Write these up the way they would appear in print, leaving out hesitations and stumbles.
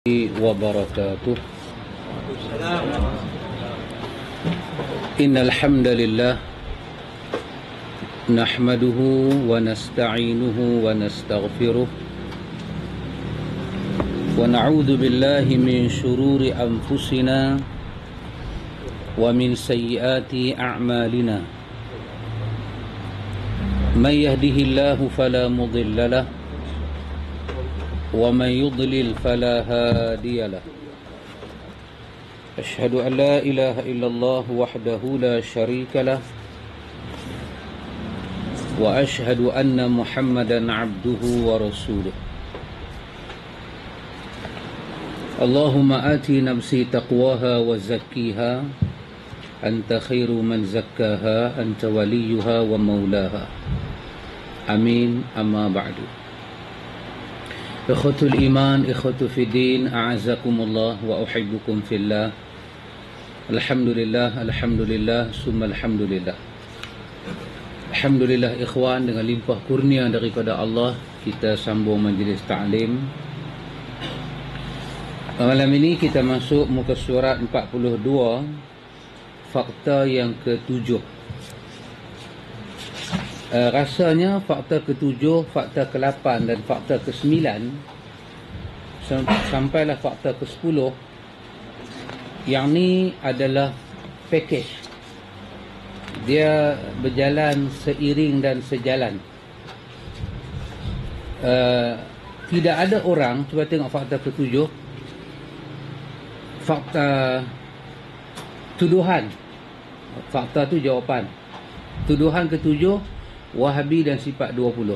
وبركاته. إن الحمد لله نحمده ونستعينه ونستغفره ونعوذ بالله من شرور أنفسنا ومن سيئات أعمالنا. من يهده الله فلا مضل له ومن يضلل فلا هادي له. أشهد أن لا إله إلا الله وحده لا شريك له وأشهد أن محمدا عبده ورسوله. اللهم آت نفسي تقواها وزكيها أنت خير من زكاها أنت وليها ومولاها. آمين. أما بعد. Ikhwatul iman, ikhwatu fiddin, a'azakumullah wa uhibbukum fillah. Alhamdulillah, alhamdulillah, summa alhamdulillah. Alhamdulillah ikhwan, dengan limpah kurnia daripada Allah kita sambung majlis ta'lim. Malam ini kita masuk muka surat 42, fakta yang ke-7. Rasanya fakta ke-7, fakta ke-8 dan fakta ke-9 sampailah fakta ke-10. Yang ni adalah package. Dia berjalan seiring dan sejalan. Tidak ada orang, cuba tengok fakta ke-7, fakta tuduhan. Fakta tu jawapan. Tuduhan ke-7, Wahabi dan sifat 20.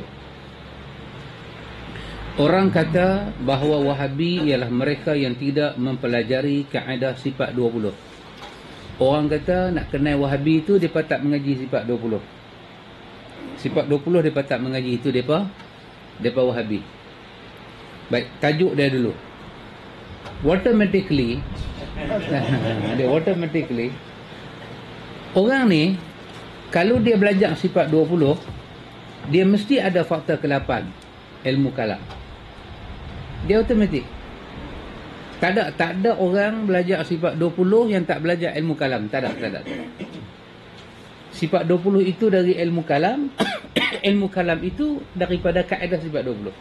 Orang kata bahawa Wahabi ialah mereka yang tidak mempelajari kaedah sifat 20. Orang kata nak kenal Wahabi itu mereka tak mengaji sifat 20. Sifat 20 mereka tak mengaji, itu mereka Wahabi. Baik, tajuk dia dulu. Automatically orang ni kalau dia belajar sifat 20, dia mesti ada fakta ke-8, ilmu kalam. Dia automatik. Tak ada orang belajar sifat 20 yang tak belajar ilmu kalam. Tak ada. Sifat 20 itu dari ilmu kalam. Ilmu kalam itu daripada kaedah sifat 20.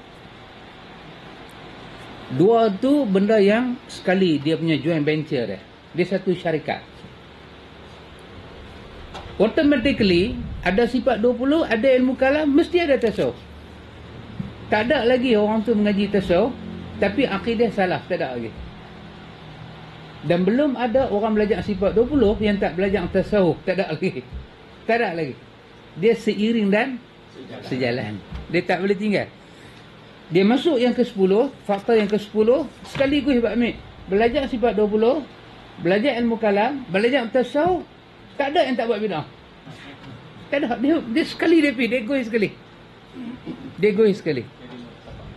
Dua tu benda yang sekali dia punya joint venture dia. Dia satu syarikat. Automatically ada sifat 20, ada ilmu kalam, mesti ada tasawuf. Tak ada lagi orang tu mengaji tasawuf tapi akidah salah, tak ada lagi. Dan belum ada orang belajar sifat 20 yang tak belajar tasawuf, tak ada lagi. Tak ada lagi. Dia seiring dan sejalan. Dia tak boleh tinggal. Dia masuk yang ke-10, fakta yang ke-10, sekaligus ambil belajar sifat 20, belajar ilmu kalam, belajar tasawuf. Tak ada yang tak buat bid'ah. Tak ada. Dia sekali dia pergi. Dia egois sekali.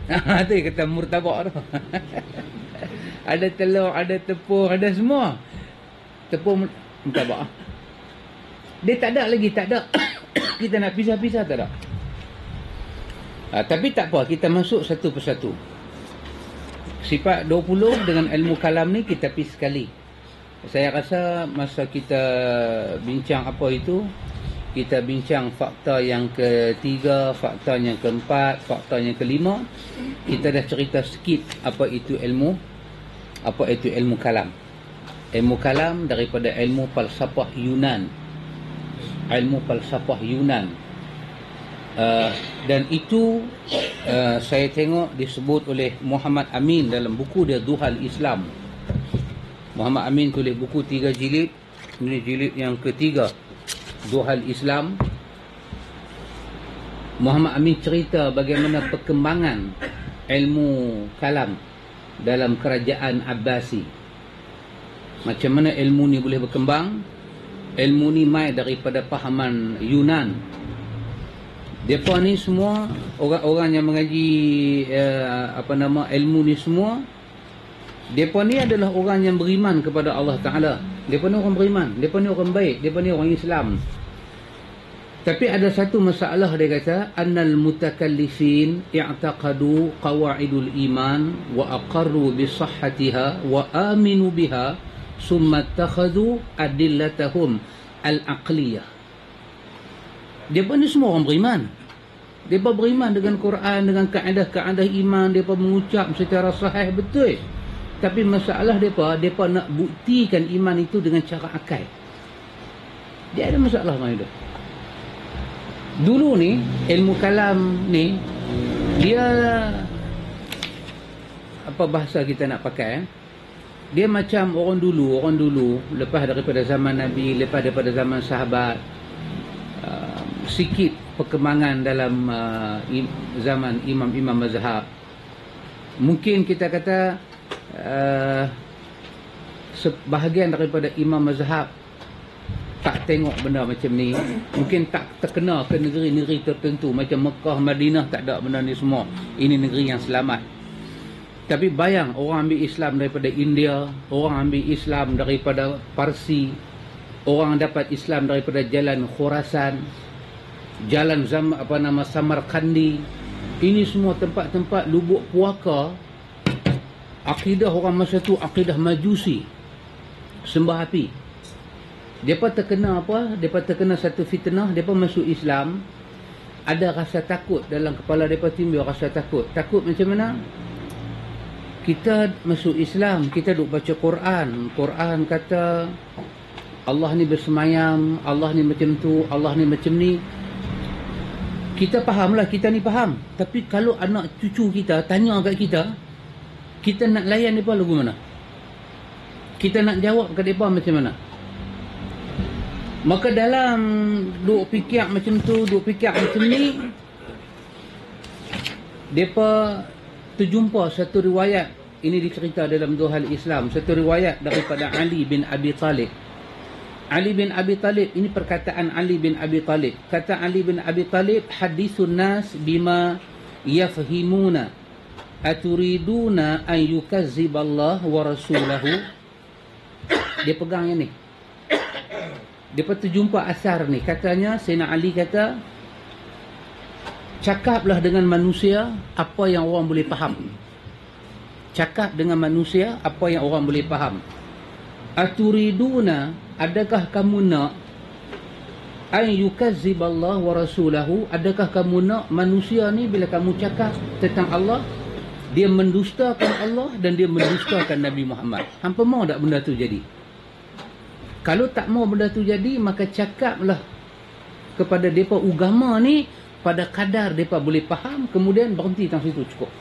Itu yang kata murtabak tu. Ada telur, ada tepung, ada semua. Tepung murtabak. Dia tak ada lagi. Tak ada. Kita nak pisah-pisah, tak ada. Tapi tak apa. Kita masuk satu persatu. Sifat 20 dengan ilmu kalam ni kita pergi sekali. Saya rasa masa kita bincang apa itu, kita bincang fakta yang ke-3, fakta yang ke-4, fakta yang ke-5, kita dah cerita sikit apa itu ilmu kalam. Ilmu kalam daripada ilmu falsafah Yunan. Ilmu falsafah Yunan. Dan itu saya tengok disebut oleh Muhammad Amin dalam buku dia Duhal Islam. Muhammad Amin tulis buku 3 jilid. Ini jilid yang ke-3, Duhal Islam. Muhammad Amin cerita bagaimana perkembangan ilmu kalam dalam kerajaan Abbasi. Macam mana ilmu ni boleh berkembang. Ilmu ni mai daripada pahaman Yunan. Mereka ni semua orang-orang yang mengaji ilmu ni semua, mereka ni adalah orang yang beriman kepada Allah Ta'ala. Mereka ni orang beriman. Mereka ni orang baik. Mereka ni orang Islam. Tapi ada satu masalah dia kata, annal mutakallifin i'taqadu qawaidul iman wa aqarru bi sihhatiha wa aminu biha summa ittakhadhu adillatahum al-aqliyah. Depa ni semua orang beriman. Depa beriman dengan Quran, dengan kaedah-kaedah iman, depa mengucap secara sahih betul. Tapi masalah depa nak buktikan iman itu dengan cara akal. Dia ada masalah dengan itu. Dulu ni ilmu kalam ni dia apa bahasa kita nak pakai? Dia macam orang dulu lepas daripada zaman Nabi, lepas daripada zaman sahabat, sikit perkembangan dalam zaman imam-imam mazhab. Mungkin kita kata sebahagian daripada imam mazhab tak tengok benda macam ni, mungkin tak terkena ke negeri-negeri tertentu macam Mekah, Madinah, tak ada benda ni semua. Ini negeri yang selamat. Tapi bayang, orang ambil Islam daripada India, orang ambil Islam daripada Parsi, orang dapat Islam daripada jalan Khurasan, jalan Samarkandi. Ini semua tempat-tempat lubuk puaka. Akidah orang masa tu akidah Majusi, sembah api. Depa terkena apa? Depa terkena satu fitnah, depa masuk Islam, ada rasa takut dalam kepala depa, timbul rasa takut. Takut macam mana? Kita masuk Islam, kita duk baca Quran. Quran kata Allah ni bersemayam, Allah ni macam tu, Allah ni macam ni. Kita fahamlah, kita ni faham. Tapi kalau anak cucu kita tanya kat kita nak layan depa lagu mana? Kita nak jawab kat depa macam mana? Maka dalam duk fikir macam tu, duk fikir macam ni, depa terjumpa satu riwayat. Ini dicerita dalam Duhal Islam, satu riwayat daripada Ali bin Abi Talib. Ali bin Abi Talib, ini perkataan Ali bin Abi Talib. Kata Ali bin Abi Talib, hadithun nas bima yafhimuna aturiduna an yukazziballah wa rasulahu. Dia pegang yang ni. Dia terjumpa asar ni. Katanya, Sayyidina Ali kata, cakaplah dengan manusia apa yang orang boleh faham. Cakap dengan manusia apa yang orang boleh faham. Aturiduna, adakah kamu nak an yukazziballah wa rasulahu, adakah kamu nak manusia ni bila kamu cakap tentang Allah, dia mendustakan Allah dan dia mendustakan Nabi Muhammad? Hampa mau tak benda tu jadi? Kalau tak mau benda tu jadi, maka cakaplah kepada mereka agama ni pada kadar mereka boleh faham, kemudian berhenti tang situ cukup.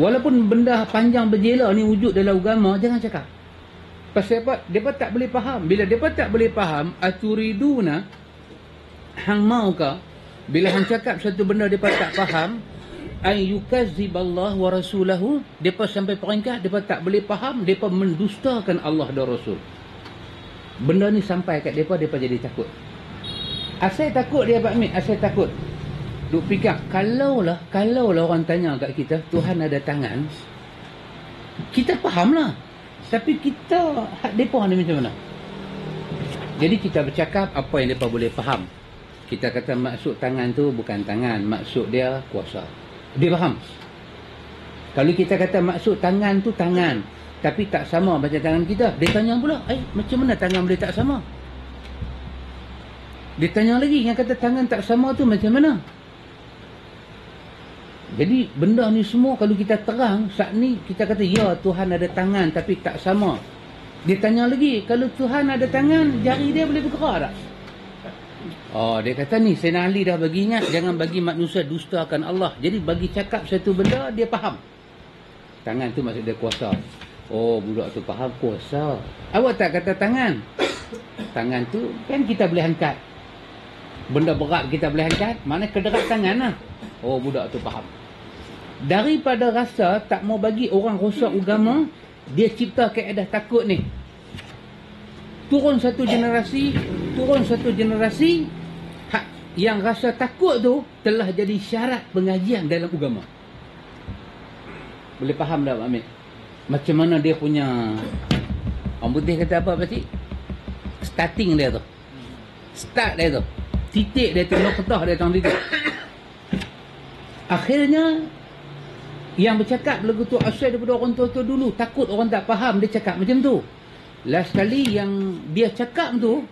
Walaupun benda panjang berjela ni wujud dalam agama, jangan cakap. Pasal apa? Mereka tak boleh faham. Bila mereka tak boleh faham, aturiduna, hang mau ke? Bila hang cakap satu benda mereka tak faham, an yukazziballah wa rasulahu, depa sampai peringkat depa tak boleh faham, depa mendustakan Allah dan Rasul. Benda ni sampai kat depa, depa jadi takut. Asal takut dia Pak Mit, asal takut. Duk fikir, kalaulah orang tanya kat kita, Tuhan ada tangan, kita fahamlah. Tapi kita, hak depa ni macam mana? Jadi kita bercakap apa yang depa boleh faham. Kita kata maksud tangan tu bukan tangan, maksud dia kuasa. Dia faham. Kalau kita kata maksud tangan tu tangan, tapi tak sama macam tangan kita, dia tanya pula, macam mana tangan boleh tak sama? Dia tanya lagi, yang kata tangan tak sama tu macam mana? Jadi benda ni semua kalau kita terang, saat ni kita kata ya Tuhan ada tangan tapi tak sama. Dia tanya lagi, kalau Tuhan ada tangan, jari dia boleh bergerak tak? Oh, dia kata ni, Sayyidina Ali dah bagi ingat, jangan bagi manusia dustakan Allah. Jadi bagi cakap satu benda, dia faham. Tangan tu maksud dia kuasa. Oh, budak tu faham kuasa. Awak tak kata tangan. Tangan tu kan kita boleh angkat. Benda berat kita boleh angkat, mana kederat tangan lah. Oh, budak tu faham. Daripada rasa tak mau bagi orang rosak agama, dia cipta kaedah takut ni. Turun satu generasi, yang rasa takut tu telah jadi syarat pengajian dalam agama. Boleh faham tak Pak Amir? Macam mana dia punya, orang putih kata apa Pak Cik? Starting dia tu. Start dia tu. Titik dia tu, noktah dia tu titik. Akhirnya yang bercakap lagu tu asal daripada orang tua tu dulu, takut orang tak faham dia cakap macam tu. Last kali yang dia cakap tu,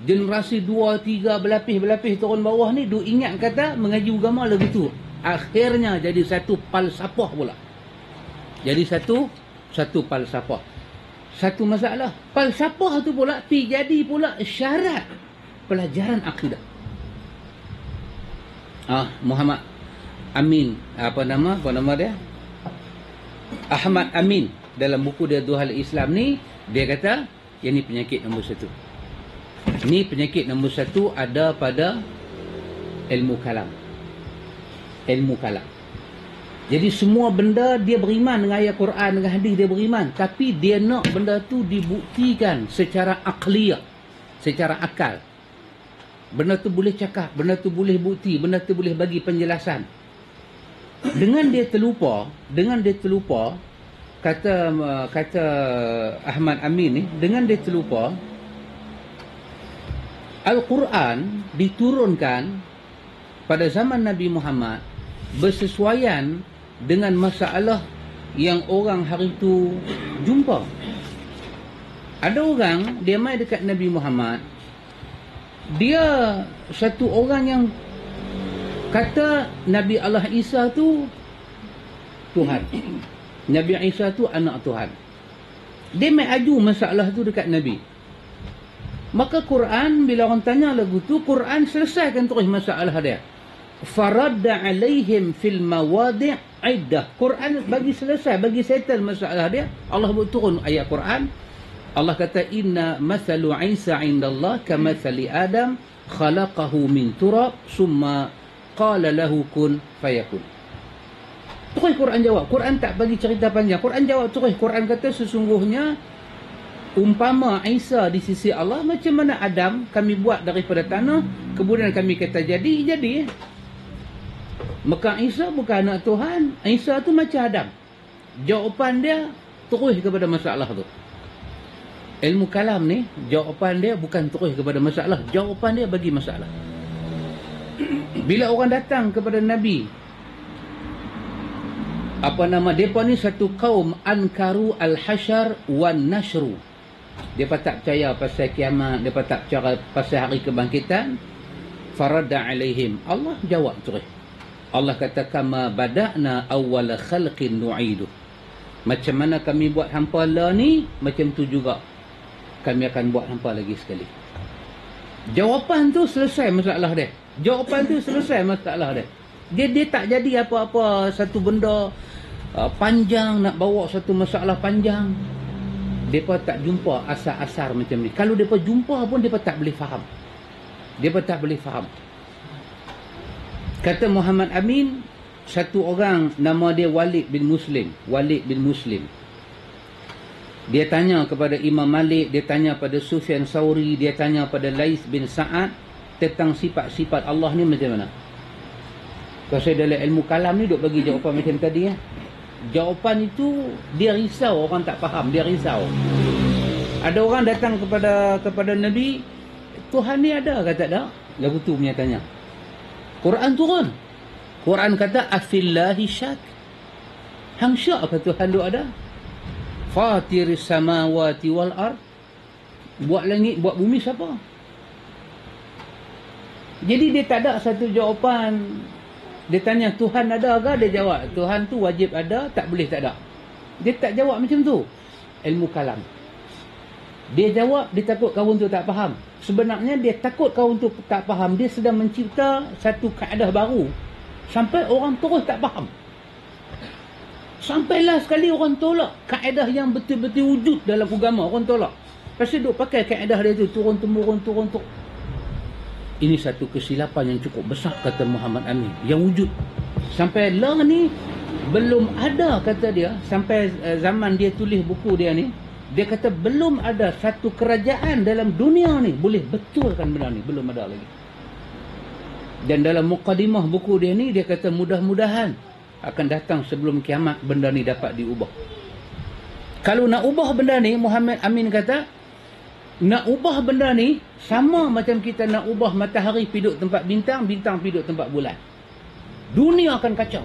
generasi 2, 3 berlapis turun bawah ni duk ingat kata mengaji agama lagu tu. Akhirnya jadi satu falsafah pula. Jadi satu falsafah. Satu masalah. Falsafah tu pula jadi pula syarat pelajaran akidah. Muhammad Amin, apa nama dia? Ahmad Amin dalam buku dia Duhal Islam ni, dia kata yang ni penyakit nombor 1. Ni penyakit nombor 1 ada pada ilmu kalam. Ilmu kalam. Jadi semua benda dia beriman dengan ayat Quran, dengan hadis dia beriman, tapi dia nak benda tu dibuktikan secara akliyah, secara akal. Benda tu boleh cakap, benda tu boleh bukti, benda tu boleh bagi penjelasan. Dengan dia terlupa, kata Ahmad Amin ni, dengan dia terlupa, Al-Quran diturunkan pada zaman Nabi Muhammad bersesuaian dengan masalah yang orang hari itu jumpa. Ada orang, dia mai dekat Nabi Muhammad, dia satu orang yang kata Nabi Allah Isa tu Tuhan. Nabi Isa tu anak Tuhan. Dia mai aju masalah tu dekat Nabi. Maka Quran, bila orang tanya lagu tu, Quran selesaikan terus masalah dia. Faradda alaihim fil mawadi' iddah. Quran bagi selesai, bagi settle masalah dia. Allah buat turun ayat Quran. Allah kata inna mathalu Isa indallah kamathali Adam khalaqahu min turab summa qala lahu kun fayakun. Terus Quran jawab. Quran tak bagi cerita panjang. Quran jawab terus. Quran kata sesungguhnya umpama Isa di sisi Allah macam mana Adam kami buat daripada tanah, kemudian kami kata jadi. Maka Isa bukan anak Tuhan. Isa tu macam Adam. Jawapan dia terus kepada masalah tu. Ilmu kalam ni, jawapan dia bukan terus kepada masalah. Jawapan dia bagi masalah. Bila orang datang kepada Nabi, mereka ni satu kaum ankaru al-hashar wan nashru. Mereka tak percaya pasal kiamat, mereka tak percaya pasal hari kebangkitan. Faradda alaihim. Allah jawab terus. Allah kata kama bada'na awwala khalqin nu'idu. Macam mana kami buat hampa lah ni, macam tu juga kami akan buat hampa lagi sekali. Jawapan tu selesai masalah dia. Jawapan tu selesai masalah dia. Dia tak jadi apa-apa satu benda panjang, nak bawa satu masalah panjang. Mereka tak jumpa asar-asar macam ni. Kalau mereka jumpa pun, mereka tak boleh faham. Mereka tak boleh faham. Kata Muhammad Amin, satu orang nama dia Walid bin Muslim. Walid bin Muslim. Dia tanya kepada Imam Malik, dia tanya pada Sufyan Sauri, dia tanya pada Lais bin Sa'ad tentang sifat-sifat Allah ni macam mana. Kalau saya dalam ilmu kalam ni duk bagi jawapan macam tadi ya. Jawapan itu dia risau, orang tak faham, dia risau. Ada orang datang kepada Nabi, Tuhan ni ada ke tak ada? Lagu tu punya tanya. Quran turun. Quran kata afillahi syak. Hang syak ke Tuhan tu ada? Fatiris samawati wal ard. Buat langit, buat bumi siapa? Jadi dia tak ada satu jawapan. Dia tanya Tuhan ada ke? Dia jawab Tuhan tu wajib ada, tak boleh tak ada. Dia tak jawab macam tu. Ilmu kalam. Dia jawab, dia takut kawan tu tak faham. Sebenarnya dia takut kawan tu tak faham. Dia sedang mencipta satu kaedah baru. Sampai orang terus tak faham. Sampailah sekali orang tolak kaedah yang betul-betul wujud dalam agama. Orang tolak. Pasal duk pakai kaedah dia tu turun-temurun. Ini satu kesilapan yang cukup besar, kata Muhammad Amin, yang wujud. Sampai lah ni belum ada, kata dia, sampai zaman dia tulis buku dia ni, dia kata belum ada satu kerajaan dalam dunia ni boleh betulkan benda ni. Belum ada lagi. Dan dalam mukadimah buku dia ni, dia kata mudah-mudahan akan datang sebelum kiamat benda ni dapat diubah. Kalau nak ubah benda ni, Muhammad Amin kata, Nak ubah benda ni sama macam kita nak ubah matahari piduk tempat bintang, bintang piduk tempat bulan. Dunia akan kacau.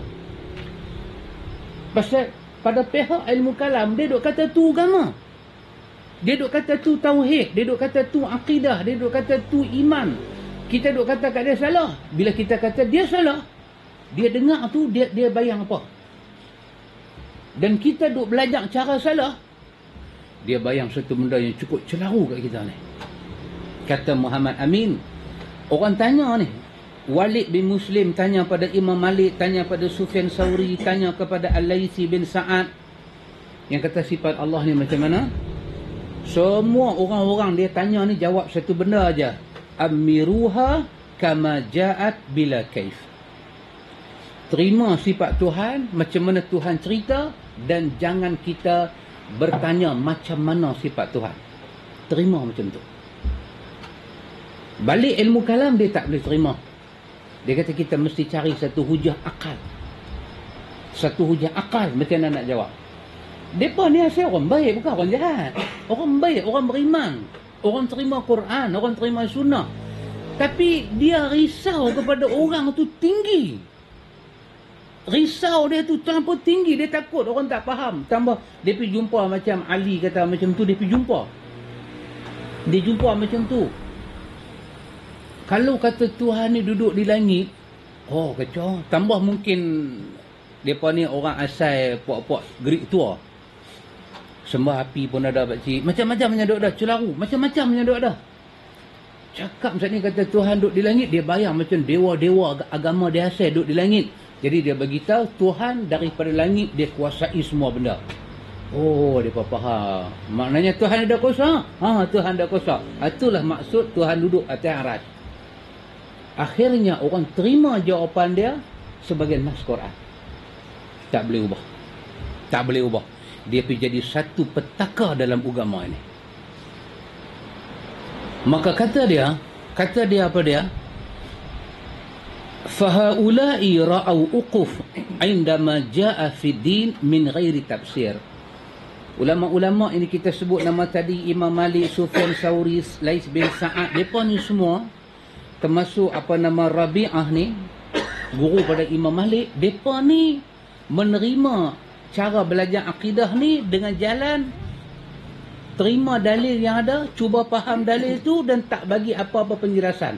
Pasal pada pihak ilmu kalam, dia duk kata tu agama. Dia duk kata tu tauhid, dia duk kata tu akidah, dia duk kata tu iman. Kita duk kata kat dia salah. Bila kita kata dia salah, dia dengar tu, dia bayang apa? Dan kita duk belajar cara salah, dia bayang satu benda yang cukup celaru kat kita ni. Kata Muhammad Amin, orang tanya ni, Walid bin Muslim tanya pada Imam Malik, tanya pada Sufyan Sauri, tanya kepada Al-Laythi bin Sa'ad, yang kata sifat Allah ni macam mana? Semua orang-orang dia tanya ni jawab satu benda aja. Amiruha kama ja'at bila kaif. Terima sifat Tuhan macam mana Tuhan cerita, dan jangan kita bertanya macam mana sifat Tuhan. Terima macam tu. Balik ilmu kalam dia tak boleh terima. Dia kata kita mesti cari satu hujah akal. Satu hujah akal macam mana nak jawab. Mereka ni asal orang baik, bukan orang jahat. Orang baik, orang beriman. Orang terima Quran, orang terima sunnah. Tapi dia risau kepada orang tu tinggi. Risau dia tu terlampau tinggi. Dia takut orang tak faham. Tambah dia pergi jumpa macam Ali kata macam tu. Dia pergi jumpa. Dia jumpa macam tu. Kalau kata Tuhan ni duduk di langit, oh kacau. Tambah mungkin mereka ni orang asal puak-puak Greek tua. Sembah api pun ada pakcik. Macam-macam yang duduk dah. Celaru. Macam-macam yang duduk dah. Cakap macam ni kata Tuhan duduk di langit. Dia bayang macam dewa-dewa agama dia asal duduk di langit. Jadi dia beritahu Tuhan daripada langit dia kuasai semua benda. Oh, dia faham. Maknanya Tuhan ada kuasa? Tuhan ada kuasa. Itulah maksud Tuhan duduk atas arasy. Akhirnya orang terima jawapan dia sebagai nas Quran. Tak boleh ubah. Tak boleh ubah. Dia pergi jadi satu petaka dalam agama ini. Maka kata dia apa dia? Fahaula'i ra'au uquf indama ja'a fi din min ghairi tafsir. Ulama-ulama ini kita sebut nama tadi, Imam Malik, Sufyan Sauri, Lais bin Sa'ad, mereka ni semua termasuk apa nama Rabi'ah ni, guru pada Imam Malik, mereka ni menerima cara belajar akidah ni dengan jalan terima dalil yang ada, cuba faham dalil tu dan tak bagi apa-apa penjelasan.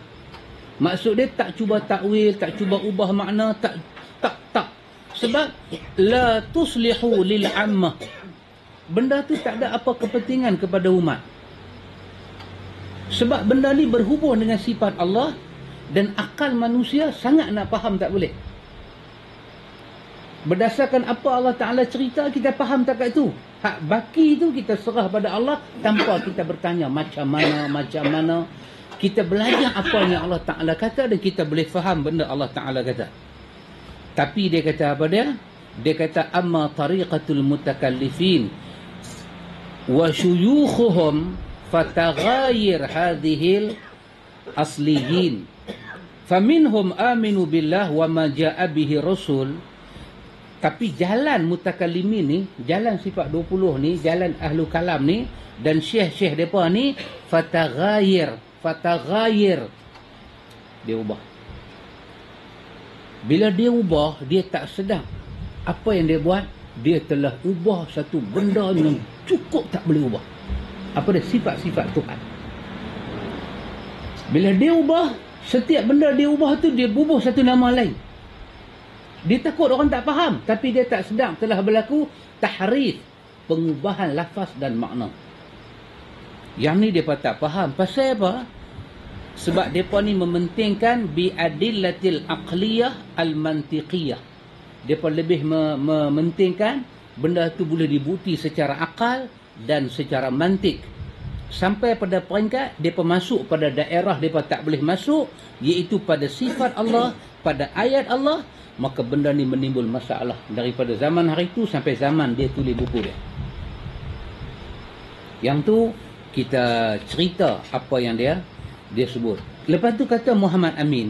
Maksud dia tak cuba takwil, tak cuba ubah makna, tak. Sebab la tuslihu lil ammah. Benda tu tak ada apa kepentingan kepada umat. Sebab benda ni berhubung dengan sifat Allah dan akal manusia sangat nak faham tak boleh. Berdasarkan apa Allah Ta'ala cerita, kita faham tak kat tu. Hak baki tu kita serah pada Allah tanpa kita bertanya macam mana. Kita belajar apa yang Allah Ta'ala kata dan kita boleh faham benda Allah Ta'ala kata. Tapi dia kata apa dia? Dia kata amma tariqatul mutakallifin wa syuyukhuhum fataghayir hadhil asliyin. Faminhum aminu billah wa ma ja'a bihi rasul. Tapi jalan mutakallimin ni, jalan sifat 20 ni, jalan ahlu kalam ni dan syekh-syekh depa ni fataghayir dia ubah. Bila dia ubah, dia tak sedar apa yang dia buat. Dia telah ubah satu benda yang cukup tak boleh ubah. Apa dia? Sifat-sifat Tuhan. Bila dia ubah, setiap benda dia ubah tu dia bubuh satu nama lain. Dia takut orang tak faham, tapi dia tak sedar telah berlaku tahrif, pengubahan lafaz dan makna. Yang ni dia tak faham. Pasal apa? Sebab mereka ni mementingkan biadillatil aqliyah al-mantiqiyah. Mereka lebih mementingkan benda tu boleh dibukti secara akal dan secara mantik. Sampai pada peringkat mereka masuk pada daerah mereka tak boleh masuk, iaitu pada sifat Allah, pada ayat Allah. Maka benda ni menimbul masalah daripada zaman hari itu sampai zaman dia tulis buku dia. Yang tu kita cerita apa yang dia sebut. Lepas tu kata Muhammad Amin,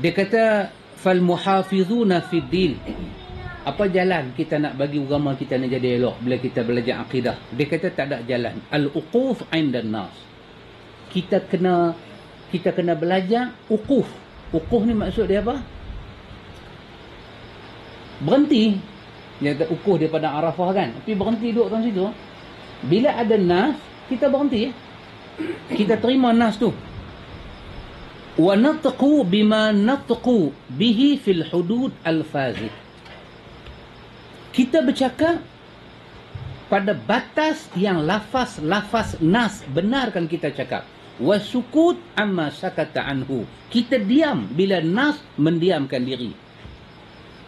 dia kata fal muhafizuna fid din. Apa jalan kita nak bagi agama kita ni jadi elok bila kita belajar akidah? Dia kata tak ada jalan. Al uquf 'indan nas. kita kena belajar uquh. Uquh ni maksud dia apa? Berhenti. Dia kata uquh dia pada Arafah kan. Tapi berhenti duduk dalam situ. Bila ada nas, kita berhenti. Kita terima nas tu. Wa natqu bima natqu bihi fil hudud al-fazid. Kita bercakap pada batas yang lafaz nas benarkan kita cakap. Wasukut amma sakata anhu. Kita diam bila nas mendiamkan diri.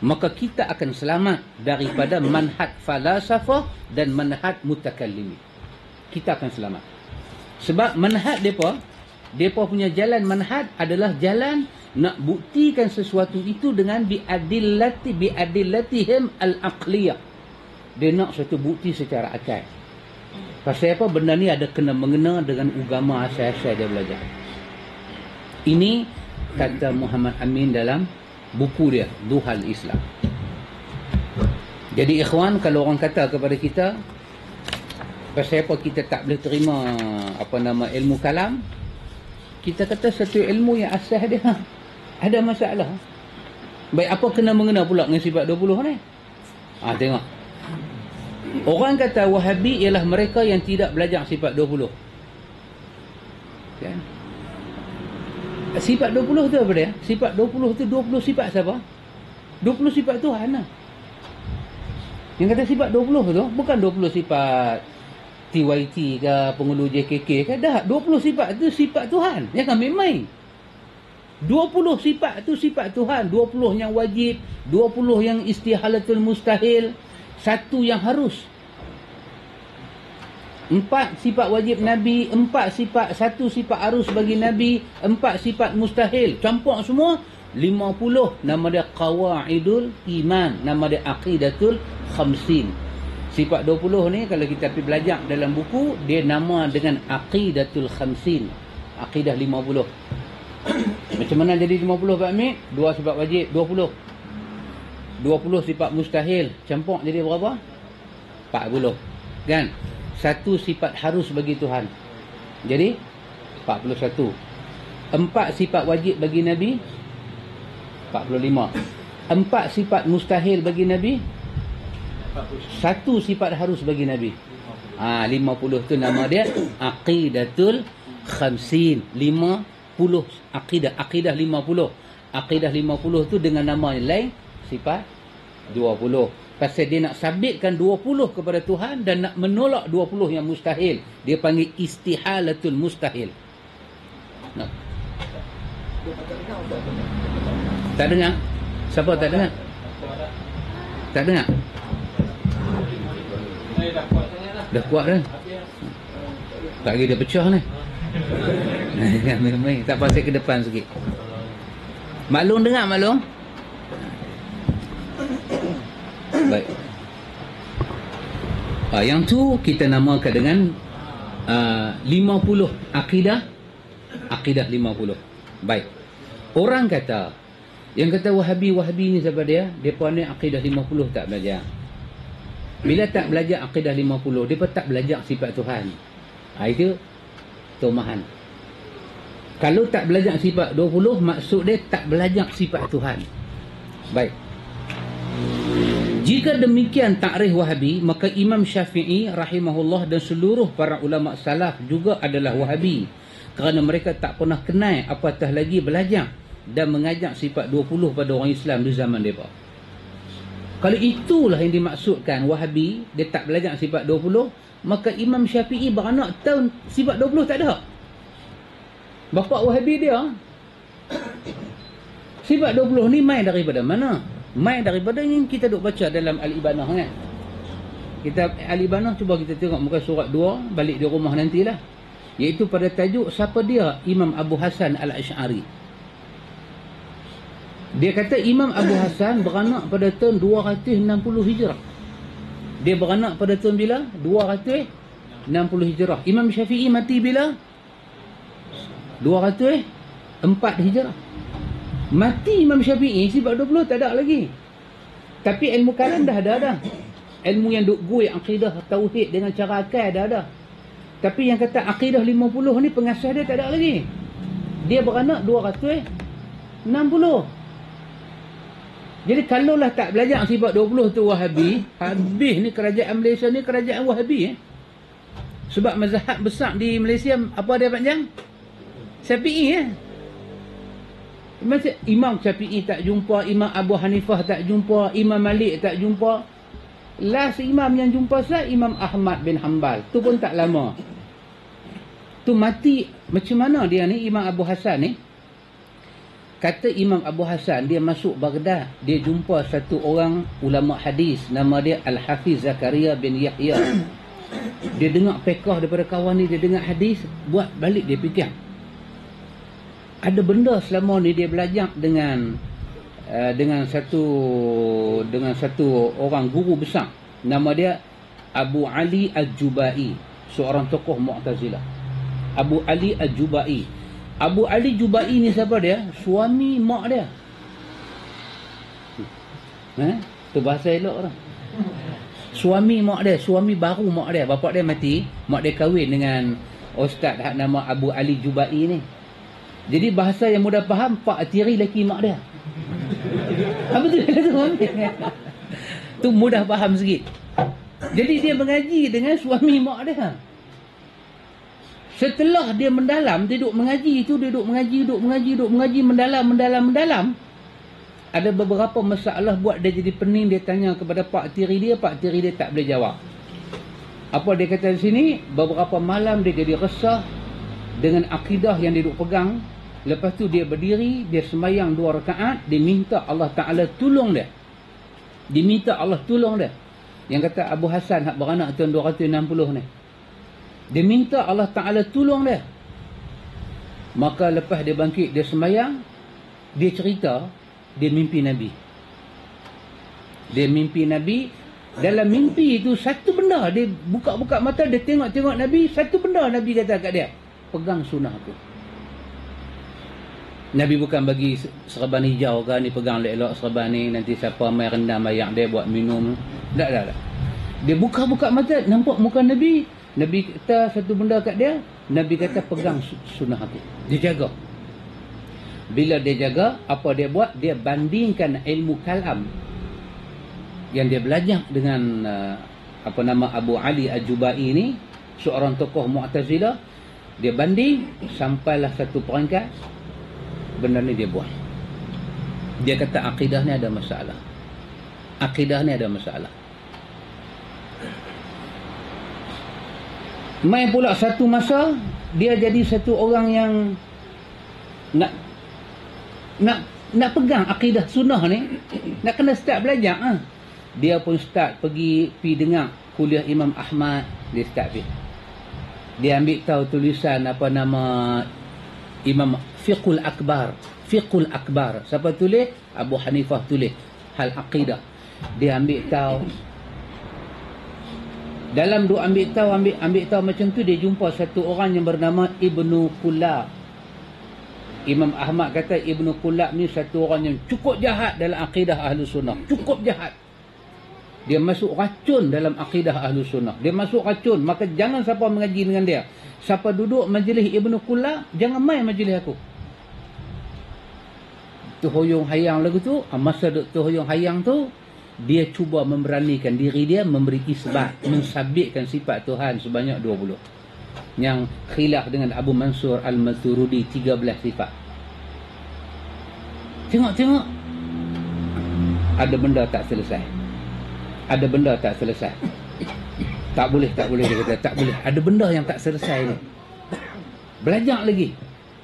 Maka kita akan selamat daripada manhaj falasafah dan manhaj mutakallimi. Kita akan selamat. Sebab manhaj depa punya jalan manhaj adalah jalan nak buktikan sesuatu itu dengan biadillatihim al-aqliyah. Dia nak satu bukti secara akal. Pasal apa? Benda ni ada kena mengena dengan agama asal-asal dia belajar. Ini kata Muhammad Amin dalam buku dia, Duhal Islam. Jadi ikhwan, kalau orang kata kepada kita, pasal apa kita tak boleh terima ilmu kalam, kita kata satu ilmu yang asal dia ada masalah. Baik, apa kena mengena pula dengan sifat 20 ni? Tengok. Orang kata Wahabi ialah mereka yang tidak belajar sifat 20. Kan? Sifat 20 tu apa dia? Sifat 20 tu 20 sifat siapa? 20 sifat Tuhan lah. Yang kata sifat 20 tu bukan 20 sifat TYT ke penghulu JKK ke. Dah 20 sifat tu sifat Tuhan. Jangan main-main. 20 sifat tu sifat Tuhan. 20 yang wajib, 20 yang istihalatul mustahil, 1 yang harus. 4 sifat wajib Nabi, 1 sifat harus bagi Nabi, 4 sifat mustahil. Campur semua 50. Nama dia Qawaidul Iman, nama dia Aqidatul Khamsin. Sifat 20 ni kalau kita pergi belajar dalam buku, dia nama dengan Aqidatul Khamsin. Aqidah 50. Macam mana jadi 50 Pak Amir? 2 sifat wajib 20. 20 sifat mustahil campur jadi berapa? 40. Kan? 1 sifat harus bagi Tuhan. Jadi 41. 4 sifat wajib bagi Nabi 45. 4 sifat mustahil bagi Nabi, 1 sifat harus bagi Nabi. 50 tu nama dia Aqidatul Khamsin. 50 akidah 50. Akidah 50 tu dengan nama yang lain sifat 20. Pasal dia nak sabitkan 20 kepada Tuhan dan nak menolak 20 yang mustahil. Dia panggil istihalatul mustahil. Nah. Tak dengar? Siapa tak dengar? Tak dengar? Dah kuat dah. Tak lagi dia pecah ni. Tak pasal ke depan sikit. Maklum dengar maklum? Baik. Yang tu kita namakan dengan 50 akidah 50. Baik. Orang kata yang kata Wahabi ni siapa dia? Depa ni akidah 50 tak belajar. Bila tak belajar akidah 50, depa tak belajar sifat Tuhan. Itu tomahan. Kalau tak belajar sifat 20, maksud dia tak belajar sifat Tuhan. Baik. Jika demikian takrif Wahabi, maka Imam Syafi'i rahimahullah dan seluruh para ulama salaf juga adalah Wahabi. Kerana mereka tak pernah kenal apatah lagi belajar dan mengajak sifat 20 pada orang Islam di zaman mereka. Kalau itulah yang dimaksudkan Wahabi, dia tak belajar sifat 20, maka Imam Syafi'i beranak tahun sifat 20 tak ada. Bapa Wahabi dia sifat 20 ni main daripada mana? Main daripada yang kita duk baca dalam Al-Ibanah kan. Kitab Al-Ibanah cuba kita tengok muka surat 2 balik di rumah nantilah. Iaitu pada tajuk siapa dia Imam Abu Hasan Al-Asy'ari. Dia kata Imam Abu Hasan beranak pada tahun 260 Hijrah. Dia beranak pada tahun bila? 260 Hijrah. Imam Syafi'i mati bila? 204 Hijrah. Mati Imam Syafi'i sifat 20 tak ada lagi. Tapi ilmu kalam dah ada dah. Ilmu yang duk gui akidah tauhid dengan cara akal dah ada. Tapi yang kata akidah 50 ni pengasas dia tak ada lagi. Dia beranak 260. Jadi kalaulah tak belajar sifat 20 tu Wahabi, habis ni kerajaan Malaysia ni kerajaan Wahabi. Sebab mazhab besar di Malaysia apa dia panjang? Syafi'i Macam Imam Syafi'i tak jumpa, Imam Abu Hanifah tak jumpa, Imam Malik tak jumpa. Last imam yang jumpa saya Imam Ahmad bin Hanbal. Tu pun tak lama. Tu mati macam mana dia ni Imam Abu Hasan ni? Kata Imam Abu Hasan, dia masuk Baghdad, dia jumpa satu orang ulama hadis, nama dia Al-Hafiz Zakaria bin Yahya. Dia dengar fiqh daripada kawan ni, dia dengar hadis, buat balik dia fikir. Ada benda selama ni dia belajar dengan satu orang guru besar, nama dia Abu Ali Al-Jubai, seorang tokoh Mu'tazilah. Abu Ali Al-Jubai. Abu Ali Jubai ni siapa dia? Suami mak dia. Tu bahasa elok lah. Suami mak dia, suami baru mak dia. Bapak dia mati, mak dia kahwin dengan ustaz nama Abu Ali Jubai ni. Jadi bahasa yang mudah faham, pak tiri laki mak dia. Apa tu? Tu mudah faham sikit. Jadi dia mengaji dengan suami mak dia. Setelah dia mendalam, dia duduk mengaji tu, dia duduk mengaji, mendalam. Ada beberapa masalah buat dia jadi pening, dia tanya kepada pak tiri dia tak boleh jawab. Apa dia kata di sini? Beberapa malam dia jadi resah dengan akidah yang dia duduk pegang. Lepas tu dia berdiri, dia sembahyang 2 rakaat, dia minta Allah Ta'ala tolong dia. Dia minta Allah tolong dia. Yang kata Abu Hasan hak beranak tahun 260 ni. Dia minta Allah Ta'ala tolong dia. Maka lepas dia bangkit, dia sembahyang, dia cerita, dia mimpi Nabi. Dia mimpi Nabi. Dalam mimpi itu satu benda, dia buka-buka mata, dia tengok-tengok Nabi, satu benda Nabi kata kat dia, pegang sunnah aku. Nabi bukan bagi serban hijau ke, ni pegang elok serban ni, nanti siapa mai rendam mayat dia buat minum. Tak. Dia buka-buka mata, nampak muka Nabi. Nabi kata satu benda kat dia, Nabi kata pegang sunnah aku. Dia jaga. Bila dia jaga, apa dia buat? Dia bandingkan ilmu kalam yang dia belajar dengan Abu Ali Al-Jubai ni, seorang tokoh Mu'tazilah. Dia banding sampailah satu peringkat, benda ni dia buat. Dia kata akidah ni ada masalah. Akidah ni ada masalah. Mai pula satu masa dia jadi satu orang yang nak pegang akidah sunnah ni, nak kena start belajar. Dia pun start pergi dengar kuliah Imam Ahmad. Dia start pergi. Dia ambil tahu tulisan apa nama Imam Fiqhul Akbar. Fiqhul Akbar. Siapa tulis? Abu Hanifah tulis hal akidah. Dia ambil tahu. Dalam duk ambil tahu macam tu, dia jumpa satu orang yang bernama Ibnu Kullab. Imam Ahmad kata Ibnu Kullab ni satu orang yang cukup jahat dalam akidah Ahlus Sunnah. Cukup jahat. Dia masuk racun dalam akidah Ahlus Sunnah. Dia masuk racun. Maka jangan siapa mengaji dengan dia. Siapa duduk majlis Ibnu Kullab, jangan main majlis aku. Tu hoyong hayang lagu tu. Masa tu hoyong hayang tu, dia cuba memberanikan diri dia, memberi isbat, mensabitkan sifat Tuhan sebanyak 20. Yang khilaf dengan Abu Mansur Al-Maturidi 13 sifat. Tengok. Ada benda tak selesai. Ada benda tak selesai. Tak boleh dia kata, tak boleh. Ada benda yang tak selesai ni. Belajar lagi.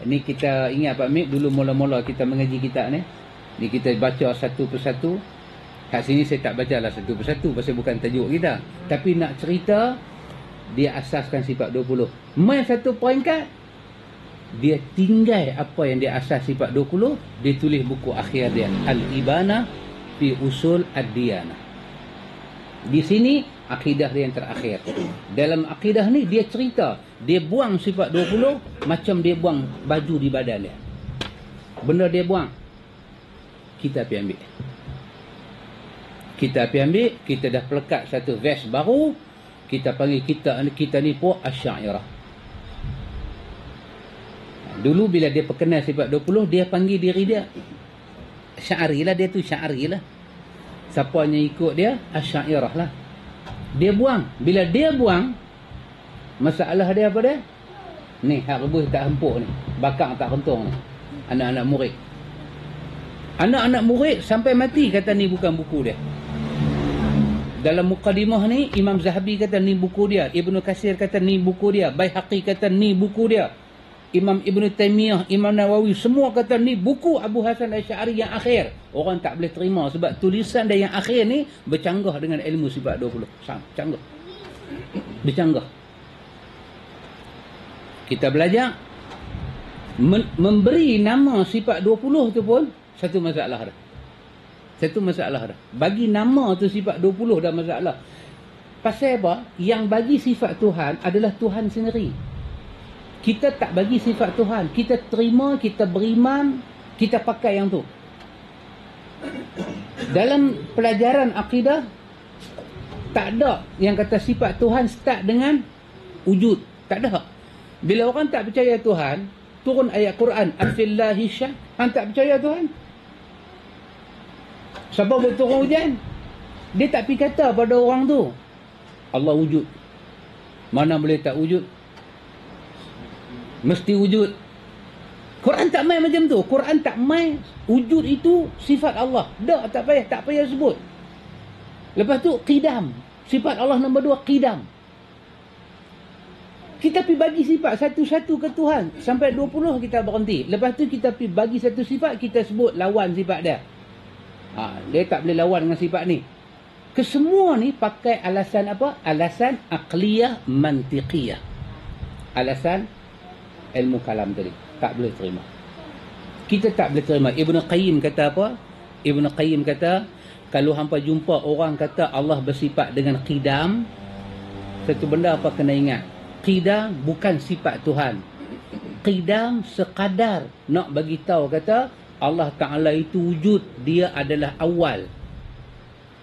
Ni kita ingat Pak Mik, dulu mula-mula kita mengaji kitab ni. Ni kita baca satu persatu. Kat sini saya tak baca lah satu persatu pasal bukan tajuk kita. Tapi nak cerita, dia asaskan sifat 20. Main satu peringkat, dia tinggal apa yang dia asas sifat 20, dia tulis buku akhir dia, Al-Ibana fi Usul Ad-Diyanah. Di sini akidah dia yang terakhir. Dalam akidah ni dia cerita, dia buang sifat 20 macam dia buang baju di badan dia. Benda dia buang, kita pergi ambil. Kita dah pelekat satu vest baru, Kita panggil kita ni pun Asy'ariyah. Dulu bila dia perkenal sifat 20, dia panggil diri dia Sya'ari lah, dia tu Sya'ari lah. Siapa yang ikut dia, Asy'ariyah lah. Dia buang. Bila dia buang, masalah dia apa dia? Ni, hak rebus tak hempuk ni. Bakar tak rentung ni. Anak-anak murid. Anak-anak murid sampai mati kata ni bukan buku dia. Dalam Muqaddimah ni, Imam Zahabi kata ni buku dia. Ibnu Katsir kata ni buku dia. Baihaqi kata ni buku dia. Imam Ibn Taymiyah, Imam Nawawi, semua kata ni buku Abu Hasan Asy'ari yang akhir. Orang tak boleh terima sebab tulisan dia yang akhir ni bercanggah dengan ilmu sifat 20. Canggah. Bercanggah. Kita belajar memberi nama sifat 20 tu pun satu masalah dah. Satu masalah dah. Bagi nama tu sifat 20 dah masalah. Pasal apa? Yang bagi sifat Tuhan adalah Tuhan sendiri. Kita tak bagi sifat Tuhan. Kita terima, kita beriman, kita pakai yang tu. Dalam pelajaran akidah, tak ada yang kata sifat Tuhan start dengan wujud. Tak ada. Bila orang tak percaya Tuhan, turun ayat Quran, Afillahi syak, orang tak percaya Tuhan. Siapa boleh turun hujan? Dia tak pergi kata pada orang tu, Allah wujud. Mana boleh tak wujud? Mesti wujud. Quran tak main macam tu. Quran tak main wujud itu sifat Allah. Dah tak payah sebut. Lepas tu qidam. Sifat Allah nombor 2 qidam. Kita pergi bagi sifat satu-satu ke Tuhan. Sampai 20 kita berhenti. Lepas tu kita pergi bagi satu sifat, kita sebut lawan sifat dia. Dia tak boleh lawan dengan sifat ni. Kesemua ni pakai alasan apa? Alasan aqliyah mantiqiyah. Alasan ilmu kalam tadi. Tak boleh terima. Kita tak boleh terima. Ibn Qayyim kata apa? Ibn Qayyim kata, kalau hampa jumpa orang kata Allah bersifat dengan qidam, satu benda apa kena ingat. Qidam bukan sifat Tuhan. Qidam sekadar nak bagi tahu kata Allah Ta'ala itu wujud. Dia adalah awal.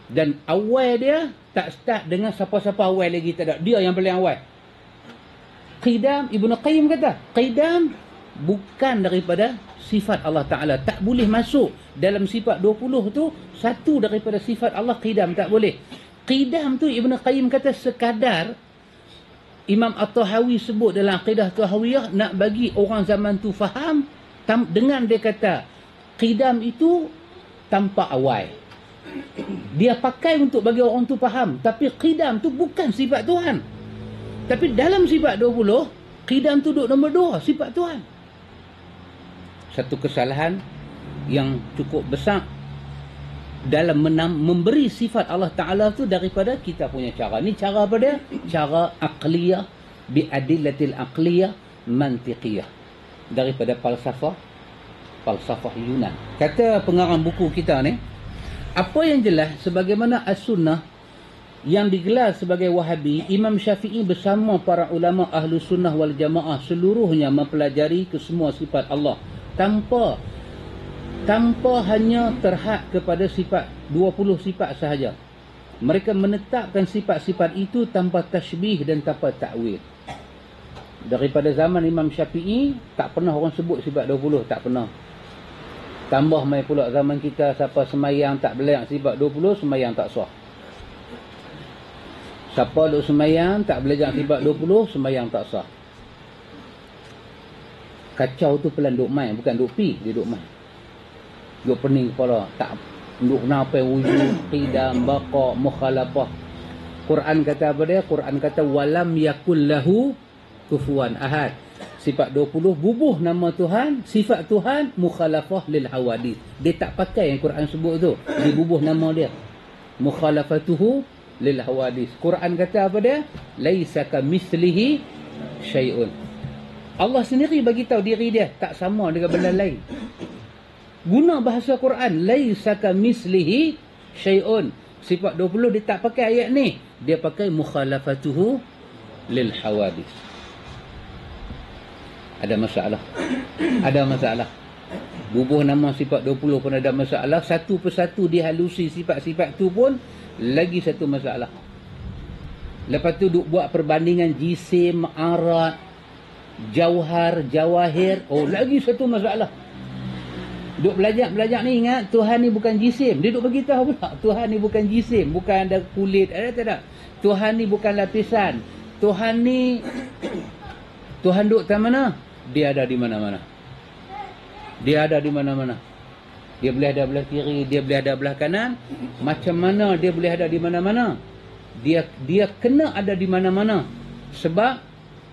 Dan awal dia tak start dengan siapa-siapa awal lagi. Tak ada. Dia yang paling awal. Qidam, Ibn Qayyim kata, qidam bukan daripada sifat Allah Ta'ala. Tak boleh masuk dalam sifat 20 tu satu daripada sifat Allah. Qidam tak boleh. Qidam tu Ibn Qayyim kata sekadar Imam At-Tahawi sebut dalam Aqidah Tahawiyah nak bagi orang zaman tu faham dengan dia kata qidam itu tanpa awal. Dia pakai untuk bagi orang tu faham. Tapi qidam tu bukan sifat Tuhan. Tapi dalam sifat 20, qidam tu duduk nombor 2, sifat Tuhan. Satu kesalahan yang cukup besar dalam memberi sifat Allah Ta'ala tu daripada kita punya cara. Ni cara apa dia? Cara aqliyah, biadillatil aqliyah, mantiqiyah. Daripada falsafah Yunan. Kata pengarang buku kita ni, apa yang jelas sebagaimana as-sunnah yang digelar sebagai Wahabi, Imam Syafi'i bersama para ulama ahlu sunnah wal jamaah seluruhnya mempelajari kesemua sifat Allah tanpa hanya terhad kepada sifat 20 sifat sahaja. Mereka menetapkan sifat-sifat itu tanpa tashbih dan tanpa ta'wil. Daripada zaman Imam Syafi'i tak pernah orang sebut sifat 20, tak pernah. Tambah mai pula zaman kita, siapa semayang tak boleh sifat 20, semayang tak sah. Siapa duk semayang tak boleh jangan sifat 20, semayang tak sah. Kacau tu pelan duk main, bukan duk pi, dia duk main. Duk pening kepala, tak duk kenapa wujud, qidam, baqa, mukhalafah. Quran kata apa dia? Quran kata walam yakul lahu kufuwan ahad. Sifat 20 bubuh nama Tuhan, sifat Tuhan mukhalafah lil hawadith. Dia tak pakai yang Quran sebut tu, dia bubuh nama dia. Mukhalafatuhu lil hawadith. Quran kata apa dia? Laisa kamitslihi syai'un. Allah sendiri bagi tahu diri dia tak sama dengan benda lain. Guna bahasa Quran, laisa kamitslihi syai'un. Sifat 20 dia tak pakai ayat ni. Dia pakai mukhalafatuhu lil hawadith. Ada masalah. Ada masalah. Bubuh nama sifat 20 pun ada masalah. Satu persatu dihalusi sifat-sifat tu pun lagi satu masalah. Lepas tu duk buat perbandingan jisim, arat, jauhar, jawahir. Oh, lagi satu masalah. Duk belajar ni, ingat Tuhan ni bukan jisim. Dia duk beritahu pula Tuhan ni bukan jisim, bukan ada kulit, ada tak? Tuhan ni bukan lapisan. Tuhan ni Tuhan duk di mana? Dia ada di mana-mana. Dia ada di mana-mana. Dia boleh ada belah kiri, dia boleh ada belah kanan. Macam mana dia boleh ada di mana-mana? Dia kena ada di mana-mana. Sebab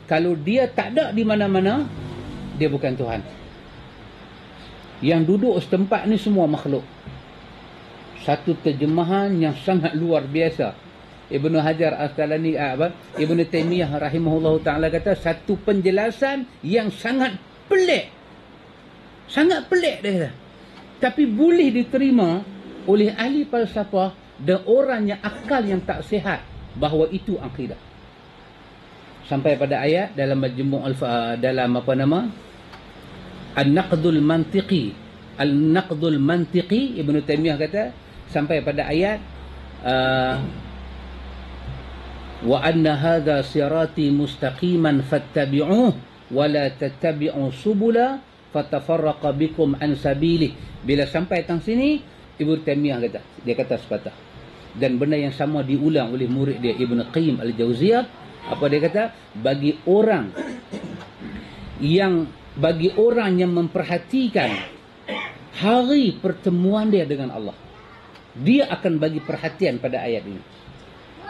kalau dia tak ada di mana-mana, dia bukan Tuhan. Yang duduk setempat ni semua makhluk. Satu terjemahan yang sangat luar biasa. Ibnu Hajar Asqalani, Ibnu Taimiyah rahimahullah ta'ala kata, satu penjelasan yang sangat pelik. Sangat pelik dia kata. Tapi boleh diterima oleh ahli falsafah dan orang yang akal yang tak sihat bahawa itu akidah. Sampai pada ayat dalam majmu' dalam apa nama? An-Naqdul Mantiqi. Al-Naqdul Mantiqi, Ibnu Taimiyah kata sampai pada ayat wa anna hadha sirati mustaqiman fattabi'uh wa la tattabi'u subula fatafarraqa bikum an sabili. Bila sampai tang sini, Ibnu Taimiyah kata, dia kata sepatah. Dan benda yang sama diulang oleh murid dia Ibnu Qayyim Al-Jauziyah. Apa dia kata? Bagi orang yang memperhatikan hari pertemuan dia dengan Allah, dia akan bagi perhatian pada ayat ini.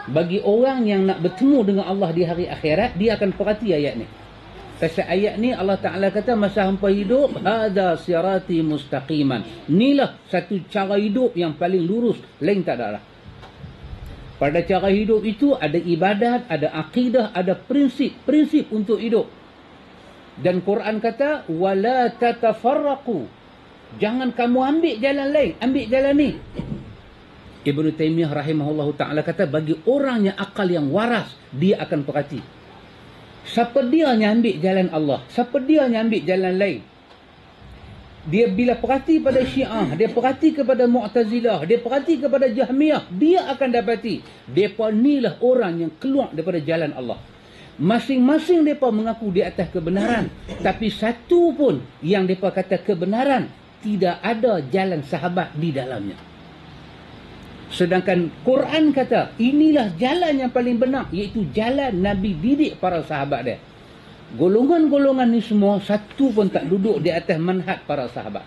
Bagi orang yang nak bertemu dengan Allah di hari akhirat, dia akan perhati ayat ni. Pasal ayat ni Allah Ta'ala kata masa hampa hidup, hadza sirati mustaqiman. Inilah satu cara hidup yang paling lurus, lain tak ada lah. Pada cara hidup itu ada ibadat, ada akidah, ada prinsip untuk hidup. Dan Quran kata wala tatafarraqu. Jangan kamu ambil jalan lain, ambil jalan ni. Ibnu Taimiyah rahimahullah ta'ala kata bagi orang yang akal yang waras, dia akan perhati. Siapa dia yang ambil jalan Allah? Siapa dia yang ambil jalan lain? Dia bila perhati pada Syiah, dia perhati kepada Mu'tazilah, dia perhati kepada Jahmiyah, dia akan dapati mereka inilah orang yang keluar daripada jalan Allah. Masing-masing mereka mengaku di atas kebenaran, tapi satu pun yang mereka kata kebenaran, tidak ada jalan sahabat di dalamnya. Sedangkan Quran kata inilah jalan yang paling benar, iaitu jalan Nabi didik para sahabat dia. Golongan-golongan ni semua satu pun tak duduk di atas manhaj para sahabat.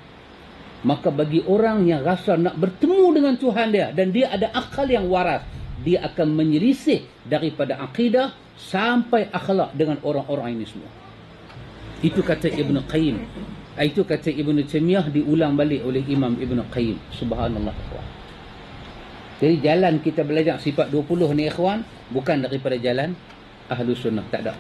Maka bagi orang yang rasa nak bertemu dengan Tuhan dia dan dia ada akal yang waras, dia akan menyelisih daripada akidah sampai akhlak dengan orang-orang ini semua. Itu kata Ibnu Qayyim. Itu kata Ibnu Taimiyah, diulang balik oleh Imam Ibnu Qayyim. Subhanallah. Jadi jalan kita belajar sifat 20 ni ikhwan, bukan daripada jalan Ahlus Sunnah, tak ada.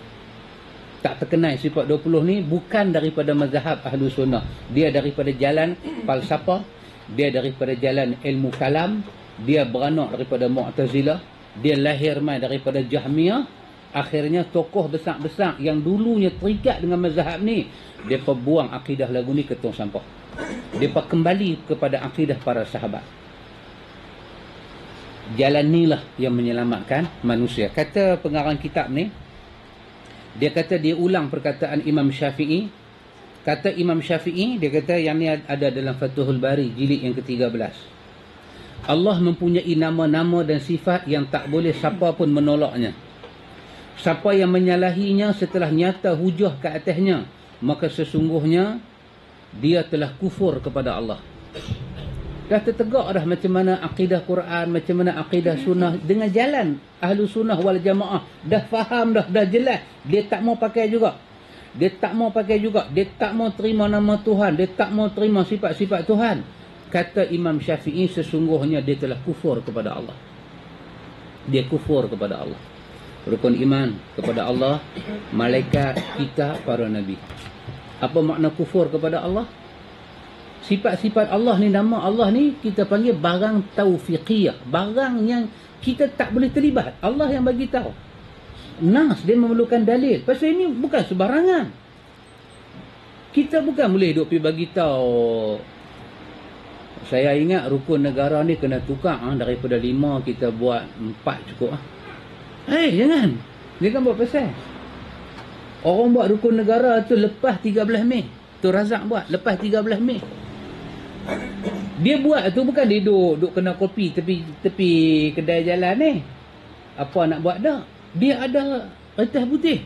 Tak terkenal sifat 20 ni bukan daripada mazhab Ahlus Sunnah. Dia daripada jalan falsafah, dia daripada jalan ilmu kalam, dia beranak daripada Mu'tazilah, dia lahir mai daripada Jahmiyah. Akhirnya tokoh besar-besar yang dulunya terikat dengan mazhab ni, depa buang akidah lagu ni ke tong sampah. Depa kembali kepada akidah para sahabat. Jalan inilah yang menyelamatkan manusia. Kata pengarang kitab ni, dia kata dia ulang perkataan Imam Syafi'i. Kata Imam Syafi'i, dia kata yang ni ada dalam Fathul Bari jilid yang ke-13. Allah mempunyai nama-nama dan sifat yang tak boleh siapa pun menolaknya. Siapa yang menyalahinya setelah nyata hujah ke atasnya, maka sesungguhnya dia telah kufur kepada Allah. Dah tertegak dah macam mana akidah Quran, macam mana akidah sunnah dengan jalan Ahlu Sunnah wal Jamaah. Dah faham dah jelas. Dia tak mau pakai juga. Dia tak mau pakai juga. Dia tak mau terima nama Tuhan. Dia tak mau terima sifat-sifat Tuhan. Kata Imam Syafi'i, sesungguhnya dia telah kufur kepada Allah. Dia kufur kepada Allah. Rukun iman kepada Allah, malaikat, kita, para nabi. Apa makna kufur kepada Allah? Sifat-sifat Allah ni, nama Allah ni kita panggil barang taufiqiyah. Barang yang kita tak boleh terlibat. Allah yang bagi tahu. Nas, dia memerlukan dalil. Pasal ini bukan sebarangan. Kita bukan boleh duk pergi bagi tahu. Saya ingat rukun negara ni kena tukar daripada 5 kita buat 4 cukup. Jangan. Dia kan buat pasal. Orang buat rukun negara tu lepas 13 Mei. Tu Razak buat lepas 13 Mei. Dia buat tu bukan dia duduk kena kopi tepi kedai jalan ni. Apa nak buat dah? Dia ada kertas putih.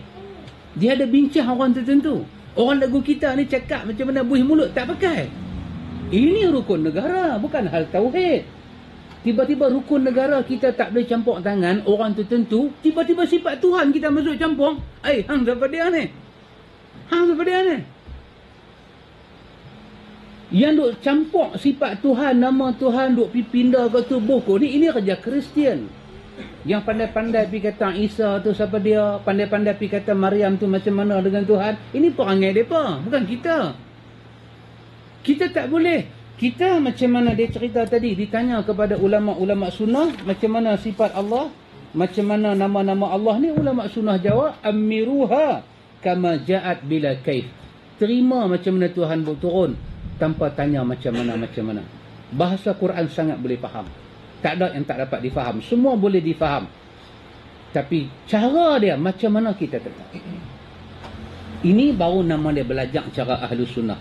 Dia ada bincang orang tertentu. Orang lagu kita ni cakap macam mana buih mulut tak pakai. Ini rukun negara, bukan hal tauhid. Tiba-tiba rukun negara kita tak boleh campur tangan orang tertentu, tiba-tiba sifat Tuhan kita masuk campur. Hang siapa dia ni? Hang siapa dia ni? Yang duk campur sifat Tuhan, nama Tuhan, duk pergi pindah ke tubuh kau ni, ini kerja Kristian. Yang pandai-pandai pergi kata Isa tu siapa dia, pandai-pandai pergi kata Maryam tu macam mana dengan Tuhan, ini perangai mereka, bukan kita. Kita tak boleh. Kita macam mana dia cerita tadi, ditanya kepada ulama-ulama sunnah, macam mana sifat Allah, macam mana nama-nama Allah ni, ulama sunnah jawab, amiruha kama ja'at bila kaif. Terima macam mana Tuhan turun, tanpa tanya macam mana. Bahasa Quran sangat boleh faham. Tak ada yang tak dapat difaham. Semua boleh difaham. Tapi cara dia macam mana kita tak tahu. Ini baru nama dia belajar cara ahlu sunnah.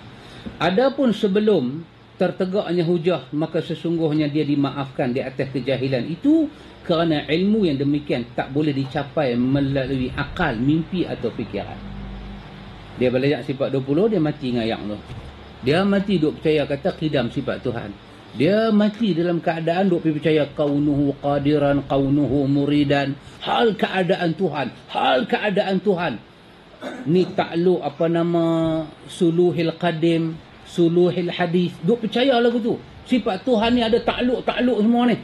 Adapun sebelum tertegaknya hujah, maka sesungguhnya dia dimaafkan di atas kejahilan itu kerana ilmu yang demikian tak boleh dicapai melalui akal, mimpi atau fikiran. Dia belajar sifat 20, dia mati ngayak tu. Dia mati duk percaya kata qidam sifat Tuhan. Dia mati dalam keadaan duk percaya kaunuhu qadiran, kaunuhu muridan, hal keadaan Tuhan. Ni takluk apa nama suluhil qadim, suluhil hadis, duk percaya lagu tu. Sifat Tuhan ni ada takluk semua ni.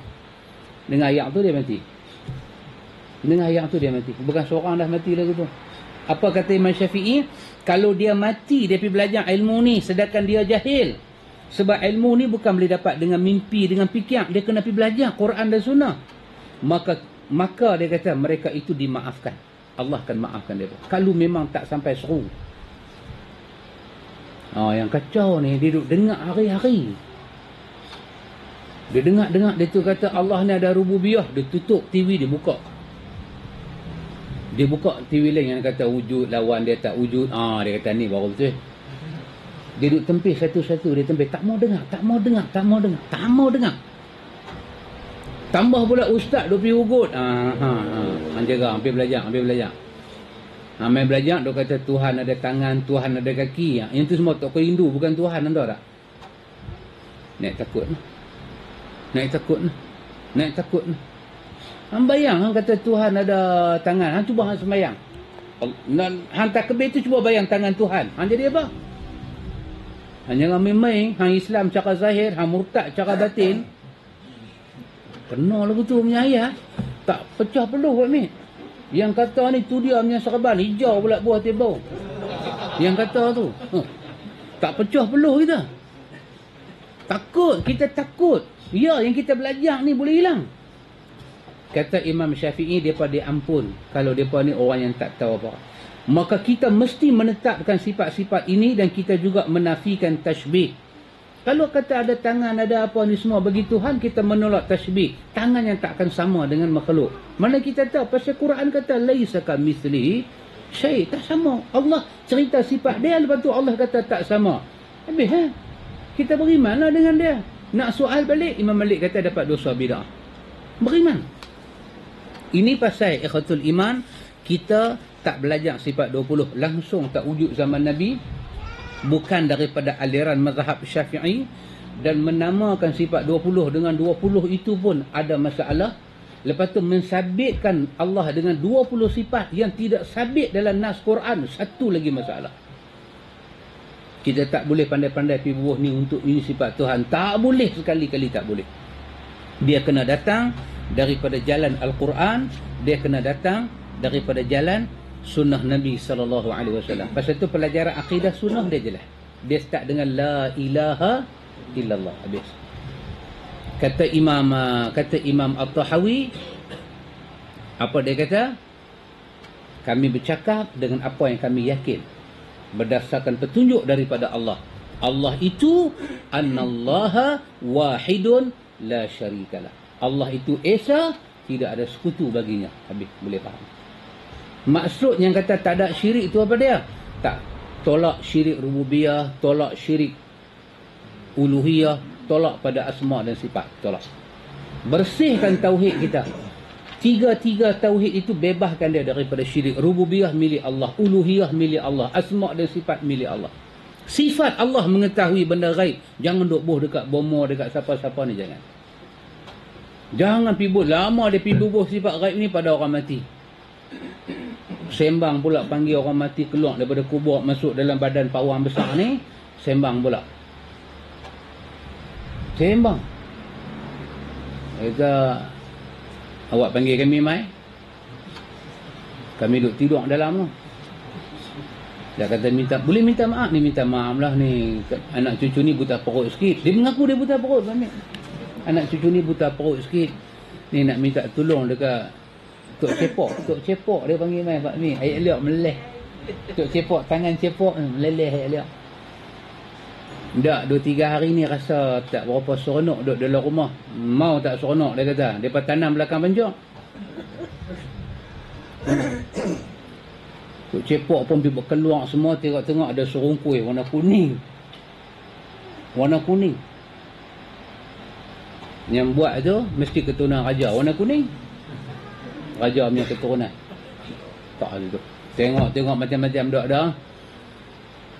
Dengan ayat tu dia mati. Bukan seorang dah mati lagu tu. Apa kata Imam Syafi'i? Kalau dia mati, dia pergi belajar ilmu ni sedangkan dia jahil. Sebab ilmu ni bukan boleh dapat dengan mimpi, dengan fikir. Dia kena pergi belajar Quran dan Sunnah. Maka dia kata mereka itu dimaafkan. Allah akan maafkan dia. Kalau memang tak sampai seru. Yang kacau ni, dia duduk dengar hari-hari. Dia dengar, dia tu kata Allah ni ada rububiyah. Dia tutup TV, dia buka. Dia buka TV lain yang kata wujud, lawan dia tak wujud. Dia kata ni baru betul. Dia duduk tempih satu-satu. Dia tempih, tak mau dengar. Tambah pula ustaz duk pergi ugut. Menjaga, hampir belajar. Main belajar, dia kata Tuhan ada tangan, Tuhan ada kaki. Yang tu semua tokoh Hindu, bukan Tuhan, anda tak? Naik takut. Hang bayang, hang kata Tuhan ada tangan. Hang cuba hang sembayang. Hang takbir tu cuba bayang tangan Tuhan. Hang jadi apa? Hang jangan main-main. Hang Islam cara zahir, hang murtad cara batin. Kena lagu tu punya ayat. Tak pecah peluh buat ni. Yang kata ni tu dia punya serban. Hijau pula buah tebau. Yang kata tu. Tak pecah peluh kita. Kita takut. Ya, yang kita belajar ni boleh hilang. Kata Imam Syafi'i, mereka diampun kalau mereka ni orang yang tak tahu apa. Maka kita mesti menetapkan sifat-sifat ini dan kita juga menafikan tashbih. Kalau kata ada tangan, ada apa ni semua bagi Tuhan, kita menolak tashbih. Tangan yang takkan sama dengan makhluk. Mana kita tahu? Pasal Quran kata laisa kamitslihi syai', tak sama. Allah cerita sifat dia, lepas tu Allah kata tak sama. Habis kita beriman lah dengan dia. Nak soal balik, Imam Malik kata dapat dosa bid'ah. Beriman. Ini pasal ikhwatul iman, kita tak belajar sifat 20 langsung tak wujud zaman Nabi, bukan daripada aliran mazhab Syafi'i, dan menamakan sifat 20 dengan 20 itu pun ada masalah. Lepas tu mensabitkan Allah dengan 20 sifat yang tidak sabit dalam nas Quran, satu lagi masalah. Kita tak boleh pandai-pandai pergi buah ni untuk ini sifat Tuhan. Tak boleh, sekali-kali tak boleh. Dia kena datang daripada jalan Al-Quran, dia kena datang daripada jalan sunnah Nabi SAW. Pasal tu pelajaran akidah sunnah dia jelas. Dia start dengan la ilaha illallah. Habis. Kata Imam At-Tahawi, apa dia kata? Kami bercakap dengan apa yang kami yakin berdasarkan petunjuk daripada Allah. Allah itu annallaha wahidun la syarikalah. Allah itu esa, tidak ada sekutu baginya. Habis, boleh faham. Maksud yang kata tak ada syirik itu apa dia? Tak. Tolak syirik rububiyah, tolak syirik uluhiyah, tolak pada asma dan sifat. Tolak. Bersihkan tauhid kita. Tiga-tiga tauhid itu bebaskan dia daripada syirik. Rububiyah milik Allah, uluhiyah milik Allah, asma dan sifat milik Allah. Sifat Allah mengetahui benda gaib. Jangan duk buh dekat bomo, dekat siapa-siapa ni, jangan. Jangan pergi buh. Lama dia pergi buh sifat gaib ni pada orang mati. Sembang pula panggil orang mati keluar daripada kubur, masuk dalam badan pak orang besar ni. Sembang pula. Sembang. Kata, awak panggil kami mai. Kami duduk tidur dalam tu. Dia kata boleh minta maaf. Ni minta maaf lah ni. Anak cucu ni buta perut sikit. Dia mengaku dia buta perut. Anak cucu ni buta perut sikit. Ni nak minta tolong dekat Tok Cepok. Tok Cepok dia panggil mai Pak Mi. Ayat liak meleleh. Tok Cepok, tangan Cepok meleleh ayat liak. Tak, 2-3 hari ni rasa tak berapa seronok duduk dalam rumah. Mau tak seronok dia kata. Dia tanam belakang pancak. Tok Cepok pun pergi keluar semua, tengok-tengok ada serung kuih warna kuning. Warna kuning. Yang buat tu mesti keturunan raja warna kuning. Raja punya keturunan. Tak ada tu. Tengok-tengok macam-macam duduk dah.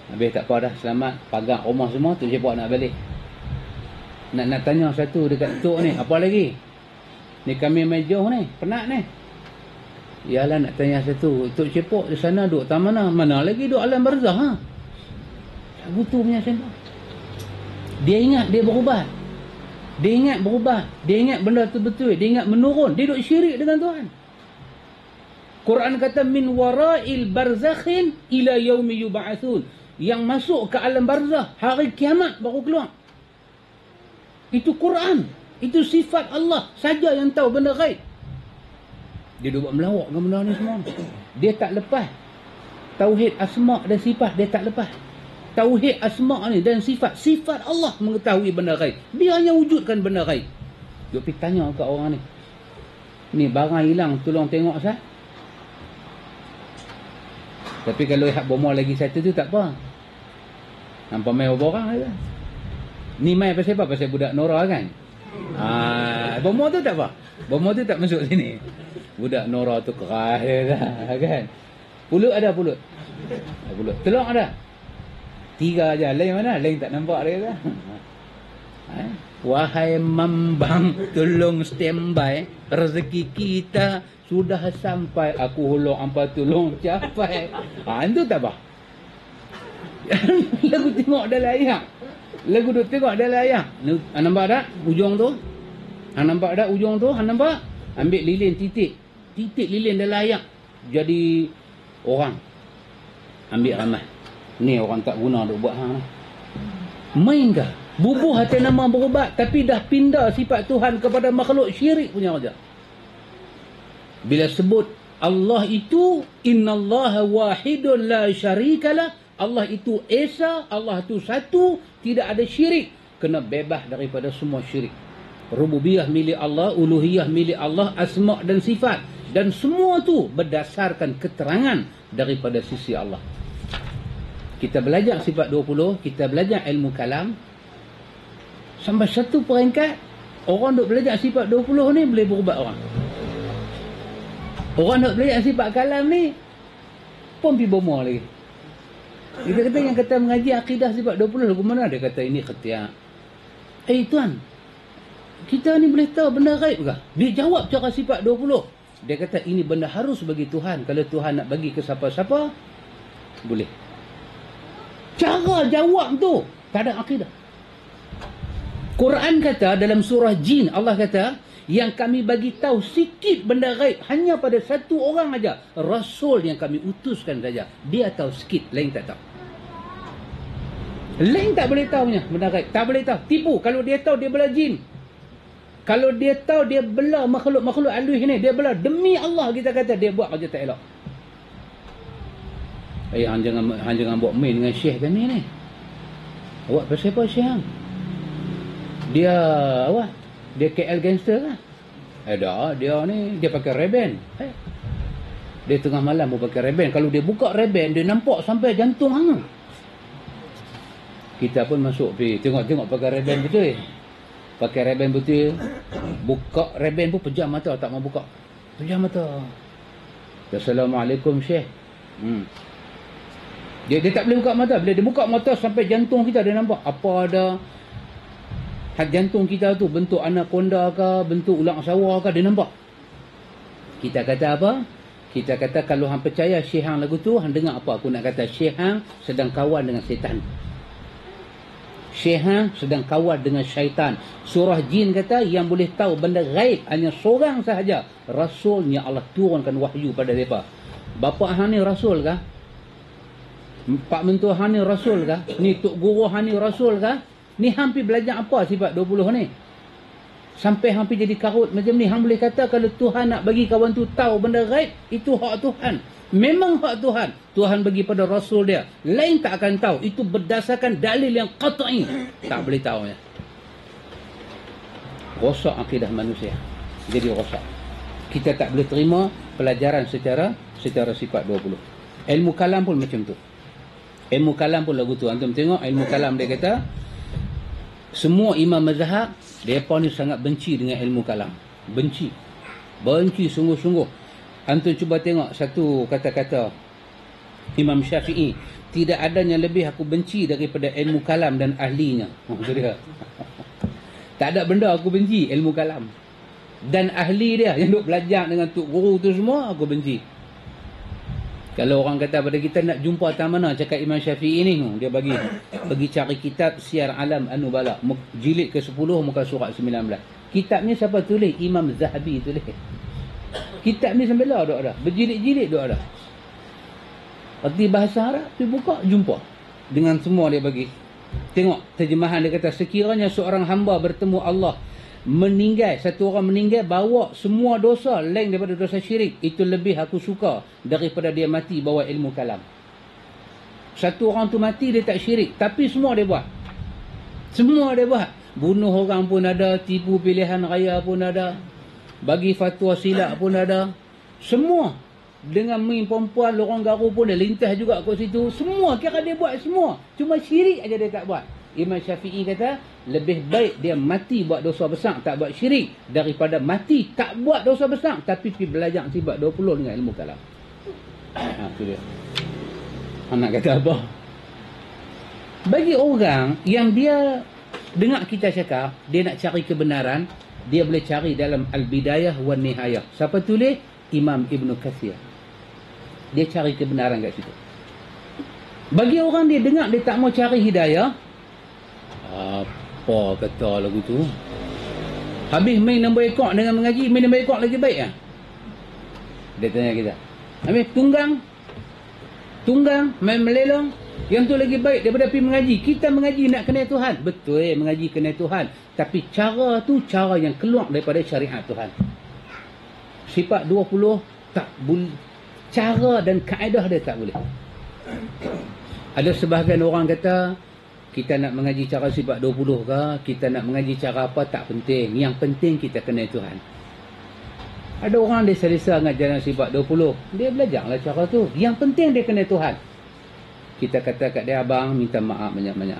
Habis tak apa dah, selamat. Pagar rumah semua, Tok Cepok nak balik. Nak tanya satu dekat Tok ni, apa lagi? Ni kami main jauh ni, penat ni. Yalah nak tanya satu, Tok Cepok di sana duduk tak mana? Mana lagi duduk alam barzah ha? Tak butuh punya sembang. Dia ingat dia berubat. Dia ingat berubat. Dia ingat benda tu betul. Dia ingat menurun. Dia duduk syirik dengan Tuhan. Quran kata min wara'il barzakhin ila yaumi yub'atsun. Yang masuk ke alam barzah hari kiamat baru keluar. Itu Quran. Itu sifat Allah saja yang tahu benda gaib. Dia duduk melawak dengan benda ni semua. Dia tak lepas tauhid asma dan sifat. Dia tak lepas tauhid asma ni dan sifat. Sifat Allah mengetahui benda gaib. Dia hanya wujudkan benda gaib. Dia pergi tanya ke orang ni, ni barang hilang, tolong tengok sah. Tapi kalau hak bomo lagi satu tu tak apa. Nampak main berapa orang je. Ni main pasal apa? Pasal budak Nora kan? Bomo tu tak apa. Bomo tu tak masuk sini. Budak Nora tu keras dia kan? Pulut ada pulut. Pulut. Telur ada. 3 aja. Lain mana? Lain tak nampak dia kan? Wahai mambang, tolong standby. Rezeki kita sudah sampai. Aku hulur hampa tolong capai. Itu tak apa. Lagu tengok dalam ayat. Lagu duk tengok dalam ayat. Nampak tak ujung tu? Nampak tak ujung tu? Nampak? Ambil lilin titik. Titik lilin dalam ayat. Jadi orang. Ambil ramai. Ni orang tak guna duk buat hang. Main ke? Bubuh hati nama berubat tapi dah pindah sifat Tuhan kepada makhluk, syirik punya raja. Bila sebut Allah itu innallaha wahidun la syarikalah, Allah itu esa, Allah itu satu, tidak ada syirik, kena bebas daripada semua syirik. Rububiyah milik Allah, uluhiyah milik Allah, asma dan sifat, dan semua tu berdasarkan keterangan daripada sisi Allah. Kita belajar sifat 20, kita belajar ilmu kalam. Sampai satu peringkat, orang duk belajar sifat 20 ni boleh berubah orang. Orang duk belajar sifat kalam ni pun pergi bomo lagi. Kita kata yang kata mengaji akidah sifat 20 lagu mana? Dia kata ini khatiak. Tuan, kita ni boleh tahu benda gaib ke? Dia jawab cara sifat 20. Dia kata ini benda harus bagi Tuhan. Kalau Tuhan nak bagi ke siapa-siapa, boleh. Cara jawab tu tak ada akidah. Quran kata dalam surah Jin, Allah kata yang kami bagi tahu sikit benda gaib hanya pada satu orang aja, Rasul yang kami utuskan saja. Dia tahu sikit, lain tak tahu. Lain tak boleh tahunya benda gaib, tak boleh tahu. Tipu. Kalau dia tahu dia belah jin. Kalau dia tahu dia belah makhluk-makhluk halus ni, dia belah demi Allah, kita kata dia buat kerja tak elok. Hang jangan buat main dengan syekh kami ni. Awak pasal apa syekh hang? Dia KL gangster lah. Ada, dia ni, dia pakai Ray-Ban. Dia tengah malam pun pakai Ray-Ban. Kalau dia buka Ray-Ban, dia nampak sampai jantung hang. Kita pun masuk pergi tengok-tengok pakai Ray-Ban betul. Pakai Ray-Ban betul. Buka Ray-Ban pun pejam mata, tak mau buka. Pejam mata. Assalamualaikum Syekh. Dia tak boleh buka mata. Bila dia buka mata sampai jantung kita, dia nampak apa ada hak jantung kita tu bentuk anaconda ke, bentuk ulang sawah ke, dia nampak. Kita kata apa? Kita kata kalau hang percaya Syekh hang lagu tu, hang dengar apa aku nak kata. Syekh hang sedang kawan dengan setan. Syekh hang sedang kawan dengan syaitan. Surah Jin kata yang boleh tahu benda gaib hanya seorang sahaja, Rasulnya Allah turunkan wahyu pada mereka. Bapa hang ni Rasul kah? Pak mentua hang ni Rasul kah? Ni tok guru hang ni Rasul kah? Ni hampir belajar apa sifat 20 ni? Sampai hampir jadi karut macam ni. Hang boleh kata kalau Tuhan nak bagi kawan tu tahu benda gaib, itu hak Tuhan. Memang hak Tuhan. Tuhan bagi pada Rasul dia. Lain tak akan tahu. Itu berdasarkan dalil yang qat'i. Tak boleh tahu ya. Rosak akidah manusia. Jadi rosak. Kita tak boleh terima pelajaran secara sifat 20. Ilmu kalam pun macam tu. Ilmu kalam pun lagu tu. Antum tengok ilmu kalam dia kata, semua imam mazhab, mereka ni sangat benci dengan ilmu kalam. Benci. Benci sungguh-sungguh. Antum cuba tengok satu kata-kata Imam Syafi'i. Tidak adanya lebih aku benci daripada ilmu kalam dan ahlinya. Tak ada benda aku benci, ilmu kalam. Dan ahli dia yang duk belajar dengan tok guru tu semua, aku benci. Kalau orang kata pada kita nak jumpa tak mana cakap Imam Syafi'i ni, dia bagi pergi cari kitab Syiar Alam An-Nubala, jilid ke-10 muka surat 19. Kitab ni siapa tulis? Imam Zahabi tulis. Kitab ni sampai lah dok ada. Berjilid-jilid dok ada. Erti bahasa Arab, pergi buka, jumpa. Dengan semua dia bagi. Tengok terjemahan dia kata, sekiranya seorang hamba bertemu Allah, meninggal, satu orang meninggal bawa semua dosa lain daripada dosa syirik, itu lebih aku suka daripada dia mati bawa ilmu kalam. Satu orang tu mati dia tak syirik, tapi semua dia buat. Semua dia buat. Bunuh orang pun ada, tipu pilihan raya pun ada, bagi fatwa silap pun ada. Semua. Dengan main perempuan, lorong garu pun dia lintas juga kat situ. Semua kira dia buat semua. Cuma syirik aja dia tak buat. Imam Syafi'i kata, lebih baik dia mati buat dosa besar, tak buat syirik, daripada mati tak buat dosa besar, tapi pergi belajar sifat 20 dengan ilmu kalam. Itu dia. Anak kata apa? Bagi orang yang dia dengar kita cakap, dia nak cari kebenaran, dia boleh cari dalam Al-Bidayah wa Nihayah. Siapa tulis? Imam Ibn Kathir. Dia cari kebenaran kat situ. Bagi orang dia dengar, dia tak mau cari hidayah, apa kata lagu tu? Habis main nombor ekor dengan mengaji, main nombor ekor lagi baik lah. Dia tanya kita. Habis tunggang, main melelong, yang tu lagi baik daripada pergi mengaji. Kita mengaji nak kenal Tuhan. Betul, mengaji kenal Tuhan. Tapi cara tu cara yang keluar daripada syariat Tuhan. Sifat 20 tak boleh. Cara dan kaedah dia tak boleh. Ada sebahagian orang kata, kita nak mengaji cara sifat 20 ke, kita nak mengaji cara apa, tak penting. Yang penting kita kenal Tuhan. Ada orang dia selesa dengan jalan sifat 20. Dia belajarlah cara tu. Yang penting dia kenal Tuhan. Kita kata kat dia, abang minta maaf banyak-banyak.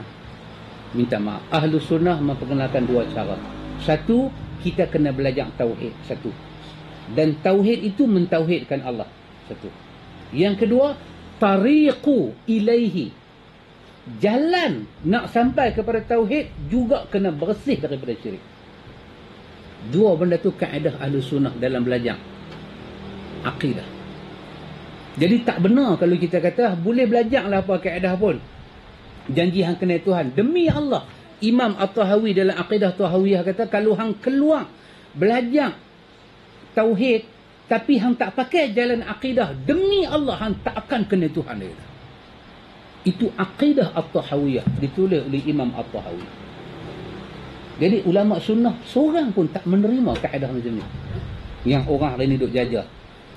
Minta maaf. Ahlus Sunnah memperkenalkan dua cara. Satu, kita kena belajar tauhid. Satu. Dan tauhid itu mentauhidkan Allah. Satu. Yang kedua, tariqu ilaihi. Jalan nak sampai kepada tauhid juga kena bersih daripada syirik. Dua benda tu kaedah Ahlus Sunnah dalam belajar akidah. Jadi tak benar kalau kita kata boleh belajarlah apa kaedah pun, janji hang kenal Tuhan. Demi Allah, Imam At-Tahawi dalam Aqidah Tahawiyah kata, kalau hang keluar belajar tauhid tapi hang tak pakai jalan akidah, demi Allah hang tak akan kenal Tuhan dia. Itu Aqidah At-Tahawiyah, ditulis oleh Imam At-Tahawi. Jadi ulama sunnah seorang pun tak menerima kaedah macam ni yang orang hari ni duk jajah.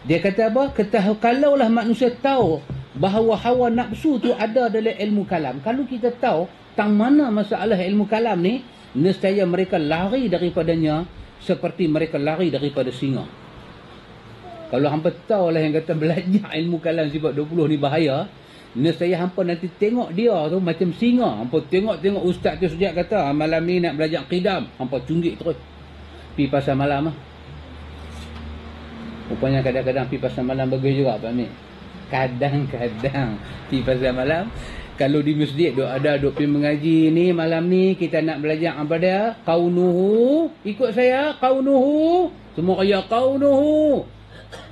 Dia kata apa? Kalaulah manusia tahu bahawa hawa nafsu tu ada dalam ilmu kalam, kalau kita tahu tang mana masalah ilmu kalam ni, nescaya mereka lari daripadanya seperti mereka lari daripada singa. Kalau hampa tahu lah yang kata belajar ilmu kalam sifat 20 ni bahaya, nescaya hampa nanti tengok dia tu macam singa. Hampa tengok ustaz tu sejak kata malam ni nak belajar qidam, hampa cunggik terus. Pi pasal malam lah. Rupanya kadang-kadang pi pasal malam bagus juga Pak Amir. Kadang-kadang pi pasal malam. Kalau di masjid duk pergi mengaji ni malam ni kita nak belajar apa dia? Kaunuhu. Ikut saya kaunuhu. Semua kaya kaunuhu.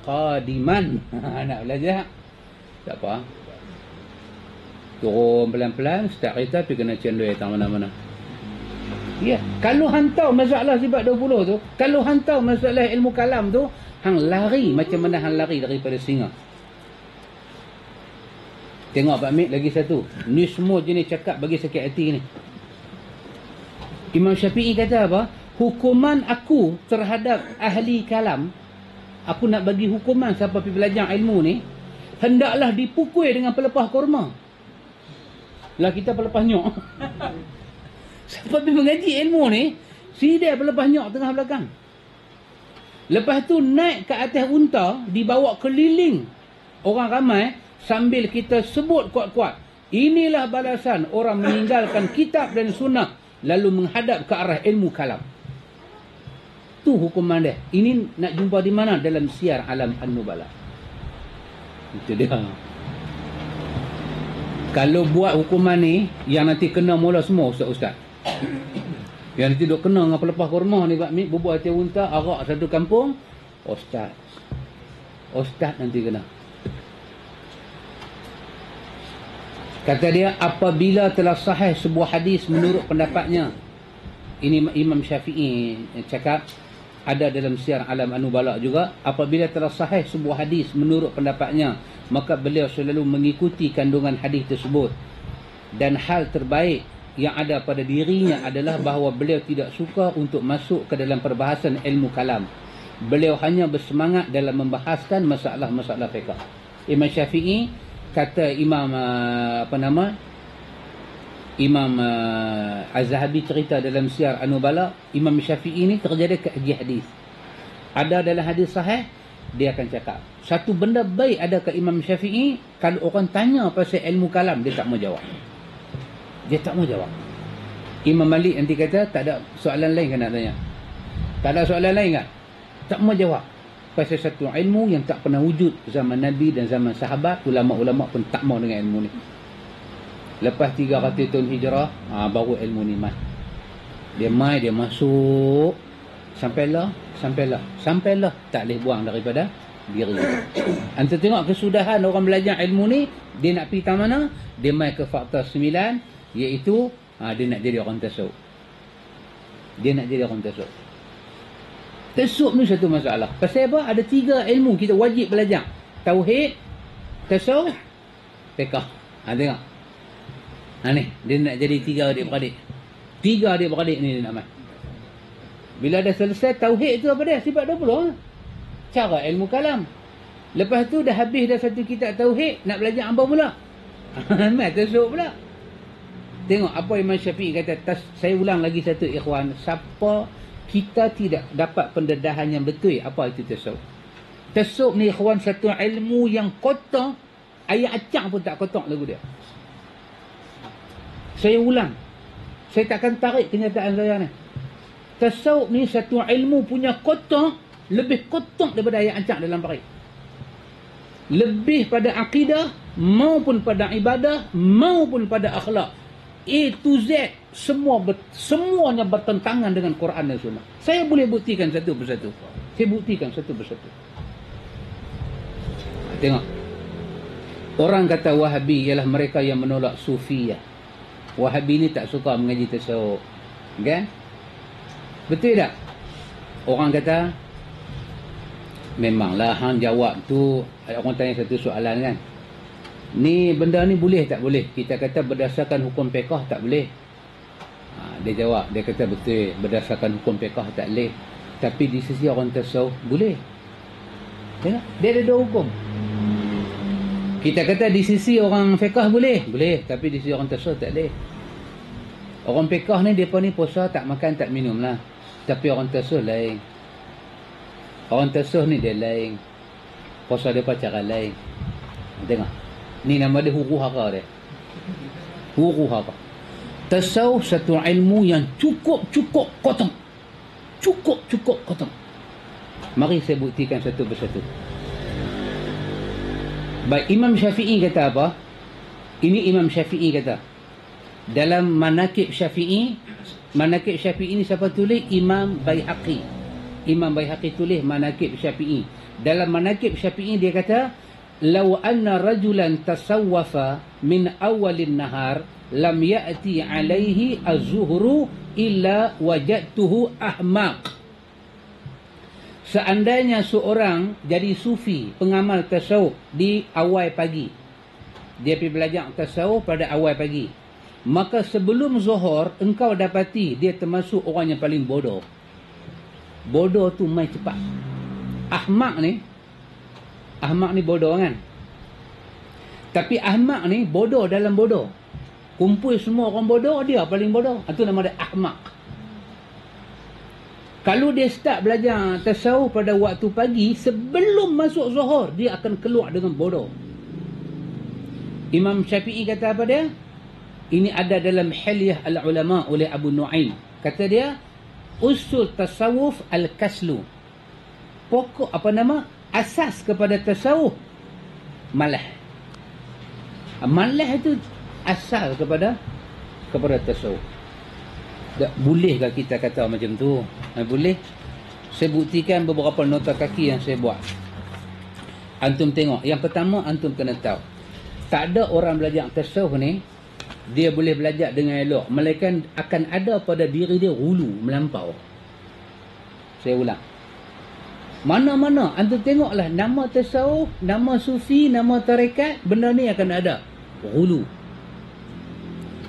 Qadiman. Nak belajar. Tak apa. Turun pelan-pelan, start kereta pergi kena cendol datang mana-mana. Ya, kalau hantar masalah sifat 20 tu, kalau hantar masalah ilmu kalam tu, hang lari macam mana hang lari daripada singa. Tengok Pak Amir lagi satu. Ni semua jenis cakap bagi sakit hati ni. Imam Syafi'i kata apa? Hukuman aku terhadap ahli kalam, aku nak bagi hukuman siapa pergi belajar ilmu ni, hendaklah dipukul dengan pelepah kurma. Lah kita pelepah nyok. Siapa pergi mengaji ilmu ni, sidai pelepah nyok tengah belakang. Lepas tu naik ke atas unta, dibawa keliling orang ramai sambil kita sebut kuat-kuat. Inilah balasan orang meninggalkan kitab dan sunnah lalu menghadap ke arah ilmu kalam. Tu hukuman dia. Ini nak jumpa di mana? Dalam Syiar Alam An-Nubala. Itu dia. Kalau buat hukuman ni, yang nanti kena mula semua ustaz-ustaz. Yang nanti duk kena dengan pelepah kurma ni Pak Mik, bubuh hati unta, arak satu kampung, ustaz. Ustaz nanti kena. Kata dia, apabila telah sahih sebuah hadis menurut pendapatnya, ini Imam Syafi'i cakap, ada dalam Syiar Alam An-Nubala juga, apabila telah sahih sebuah hadis menurut pendapatnya, maka beliau selalu mengikuti kandungan hadis tersebut. Dan hal terbaik yang ada pada dirinya adalah bahawa beliau tidak suka untuk masuk ke dalam perbahasan ilmu kalam. Beliau hanya bersemangat dalam membahaskan masalah-masalah fiqh. Imam Syafi'i kata Imam Imam Az-Zahabi cerita dalam Syiar An-Nubala, Imam Syafi'i ni terjadi kaji hadis. Ada dalam hadis sahih, dia akan cakap. Satu benda baik ada ke Imam Syafi'i, kalau orang tanya pasal ilmu kalam, dia tak mau jawab. Dia tak mau jawab. Imam Malik nanti kata, tak ada soalan lain kan nak tanya? Tak ada soalan lain kan? Tak mau jawab. Pasal satu ilmu yang tak pernah wujud zaman Nabi dan zaman sahabat, ulama-ulama pun tak mau dengan ilmu ni. Lepas 300 tahun hijrah, baru ilmu ni mai. Dia mai, dia masuk, sampailah, tak boleh buang daripada diri. Anda tengok kesudahan orang belajar ilmu ni, dia nak pergi ke mana? Dia mai ke faktor 9, iaitu dia nak jadi orang tasawuf. Dia nak jadi orang tasawuf. Tasawuf ni satu masalah. Pasal apa? Ada 3 ilmu kita wajib belajar. Tauhid, tasawuf, fiqh. Tengok. Ni, dia nak jadi 3 adik-beradik. 3 adik-beradik ni dia nak mai. Bila dah selesai tauhid tu apa dia? Sifat 20. Cara ilmu kalam. Lepas tu dah habis dah satu kitab tauhid, nak belajar apa pula? Mai tasawuf pula. Tengok apa Imam Syafi'i kata. Saya ulang lagi satu ikhwan. Siapa kita tidak dapat pendedahan yang betul, apa itu tasawuf? Tasawuf ni ikhwan satu ilmu yang kotor. Ayat acak pun tak kotor lagu dia. Saya ulang. Saya takkan tarik kenyataan saya ni. Tasawuf ni satu ilmu punya kotor, lebih kotor daripada ayat acak dalam parit. Lebih pada akidah, maupun pada ibadah, maupun pada akhlak. A to Z, semuanya bertentangan dengan Quran dan Sunnah. Saya boleh buktikan satu persatu. Saya buktikan satu persatu. Tengok. Orang kata Wahabi ialah mereka yang menolak Sufiyah. Wahabi ni tak suka mengaji tasawuf. Kan? Betul tak? Orang kata, memanglah hang jawab tu, orang tanya satu soalan kan. Ni benda ni boleh tak boleh? Kita kata berdasarkan hukum fiqh tak boleh. Dia jawab, dia kata betul, berdasarkan hukum fiqh tak boleh. Tapi di sisi orang tasawuf boleh. Tengok, dia ada 2 hukum. Kita kata di sisi orang fiqh boleh. Boleh, tapi di sisi orang tasawuf tak boleh. Orang fiqh ni, mereka ni puasa tak makan tak minum lah. Tapi orang tasawuf lain. Orang tasawuf ni dia lain. Pasal dia cara lain. Tengok. Ni nama dia huru hara dia. Huru hara. Tasawuf satu ilmu yang cukup kotong. Cukup kotong. Mari saya buktikan satu persatu. Baik, Imam Syafi'i kata apa? Ini Imam Syafi'i kata. Dalam Manaqib Syafi'i ni siapa tulis? Imam Baihaqi. Imam Baihaqi tulis Manaqib Syafi'i. Dalam Manaqib Syafi'i dia kata, "Law anna rajulan tasawwafa min awalin nahar lam ya'ti alaihi az-zuhru illa wajadtuhu ahmaq." Seandainya seorang jadi sufi, pengamal tasawuf di awal pagi, dia pergi belajar tasawuf pada awal pagi, maka sebelum zuhur engkau dapati dia termasuk orang yang paling bodoh. Bodoh tu main cepat. Ahmak ni bodoh kan? Tapi ahmak ni bodoh dalam bodoh. Kumpul semua orang bodoh, dia paling bodoh. Itu nama dia ahmak. Kalau dia start belajar tasawuf pada waktu pagi, sebelum masuk zuhur, dia akan keluar dengan bodoh. Imam Syafi'i kata apa dia? Ini ada dalam Hilyah Al-Ulama oleh Abu Nu'aim. Kata dia, usul tasawuf al-kaslu. Pokok asas kepada tasawuf malah. Malah itu asal kepada tasawuf. Bolehkah kita kata macam tu? Boleh. Saya buktikan beberapa nota kaki yang saya buat. Antum tengok. Yang pertama, antum kena tahu, tak ada orang belajar tasawuf ni dia boleh belajar dengan elok, melainkan akan ada pada diri dia hulu melampau. Saya ulang. Mana-mana antum tengoklah nama tasawuf, nama sufi, nama tarekat, benda ni akan ada hulu.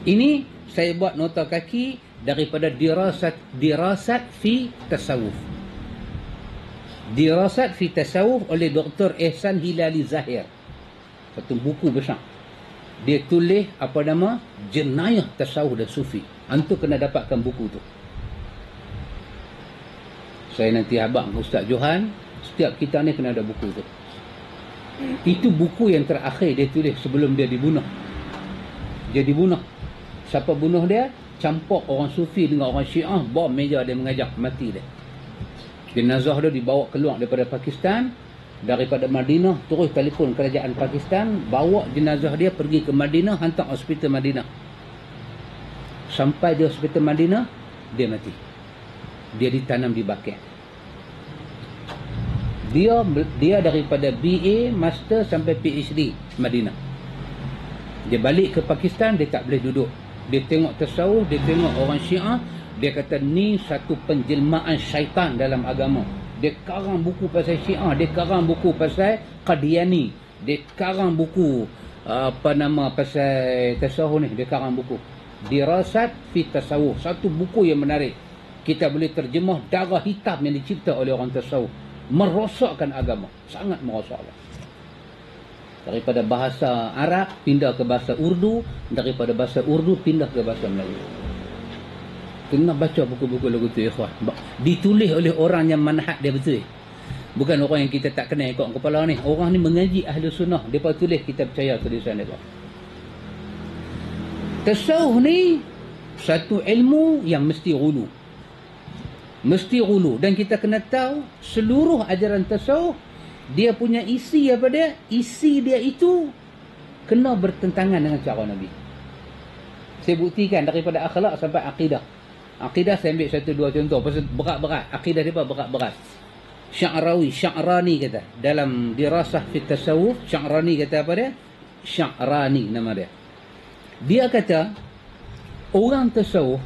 Ini saya buat nota kaki daripada dirasat fi tasawuf. Dirasat fi tasawuf oleh Dr. Ihsan Hilali Zahir. Satu buku besar. Dia tulis apa nama? Jenayah Tasawuf dan Sufi. Antum kena dapatkan buku tu. Saya nanti habaq Ustaz Johan, setiap kita ni kena ada buku tu. Itu buku yang terakhir dia tulis sebelum dia dibunuh. Dia dibunuh. Siapa bunuh dia? Campur orang Sufi dengan orang Syiah, bom meja dia mengajak, mati dia. Jenazah dia dibawa keluar daripada Pakistan, daripada Madinah, terus telefon kerajaan Pakistan, bawa jenazah dia pergi ke Madinah, hantar hospital Madinah. Sampai di hospital Madinah, dia mati. Dia ditanam di Baqi'. Dia daripada BA, Master sampai PhD Madinah. Dia balik ke Pakistan, dia tak boleh duduk. Dia tengok tasawuf, dia tengok orang Syiah, dia kata ni satu penjelmaan syaitan dalam agama. Dia karang buku pasal Syiah, dia karang buku pasal Qadiani, dia karang buku pasal tasawuf ni, dia karang buku. Dirasat fi tasawuf, satu buku yang menarik. Kita boleh terjemah darah hitam yang dicipta oleh orang tasawuf. Merosakkan agama, sangat merosakkan. Daripada bahasa Arab pindah ke bahasa Urdu, daripada bahasa Urdu pindah ke bahasa Melayu. Kena baca buku-buku lagu tu, ikhwan. Ditulis oleh orang yang manhaj dia betul. Bukan orang yang kita tak kenal ikut kepala ni. Orang ni mengaji ahli sunnah, depa tulis, kita percaya tulisan depa. Tasawuf ni satu ilmu yang mesti hulu. Mesti hulu. Dan kita kena tahu seluruh ajaran tasawuf, dia punya isi apa dia? Isi dia itu kena bertentangan dengan cara Nabi. Saya buktikan daripada akhlak sampai akidah. Akidah saya ambil satu dua contoh. Pasal berat-berat. Akidah dia berat-berat. Sya'rani kata. Dalam dirasah fi tasawuf, Sya'rani kata apa dia? Sya'rani nama dia. Dia kata, orang tasawuf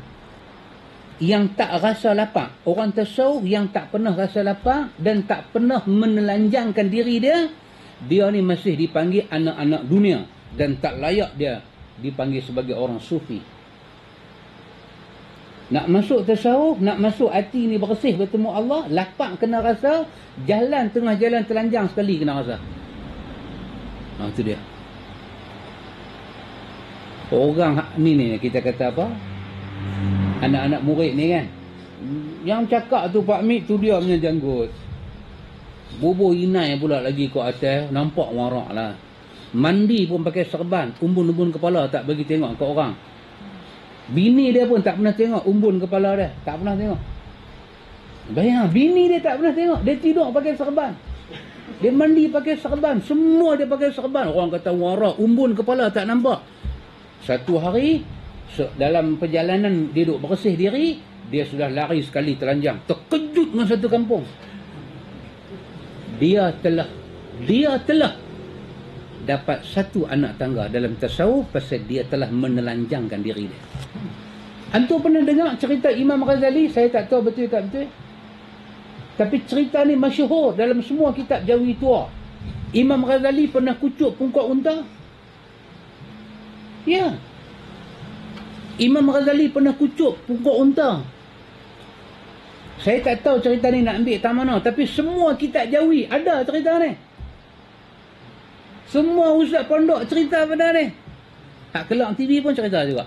yang tak rasa lapar, orang tasawuf yang tak pernah rasa lapar dan tak pernah menelanjangkan diri dia, dia ni masih dipanggil anak-anak dunia dan tak layak dia dipanggil sebagai orang sufi. Nak masuk tasawuf, nak masuk hati ni bersih bertemu Allah, lapar kena rasa, jalan tengah jalan telanjang sekali kena rasa. Itu dia. Orang ni kita kata apa? Anak-anak murid ni kan, Yang cakap tu Pak Mit tu dia punya janggut. Bubur inai pula lagi kat atas. Nampak warak lah. Mandi pun pakai serban. Umbun-umbun kepala tak bagi tengok kat orang. Bini dia pun tak pernah tengok umbun kepala dia. Tak pernah tengok. Bayang, bini dia tak pernah tengok. Dia tidur pakai serban. Dia mandi pakai serban. Semua dia pakai serban. Orang kata warak. Umbun kepala tak nampak. Satu hari, dalam perjalanan dia duduk bersih diri, dia sudah lari sekali telanjang. Terkejut dengan satu kampung. Dia telah dapat satu anak tangga dalam tasawuf pasal dia telah menelanjangkan diri dia. Antum pernah dengar cerita Imam Ghazali? Saya tak tahu betul tak betul. Tapi cerita ni masyhur dalam semua kitab Jawi tua. Imam Ghazali pernah kucuk pungkuk unta. Ya. Imam Ghazali pernah kucuk pungkuk unta. Saya tak tahu cerita ni nak ambil tak mana. Tapi semua kitab Jawi ada cerita ni. Semua ustaz pondok cerita benda ni. Hak Kelak TV pun cerita juga.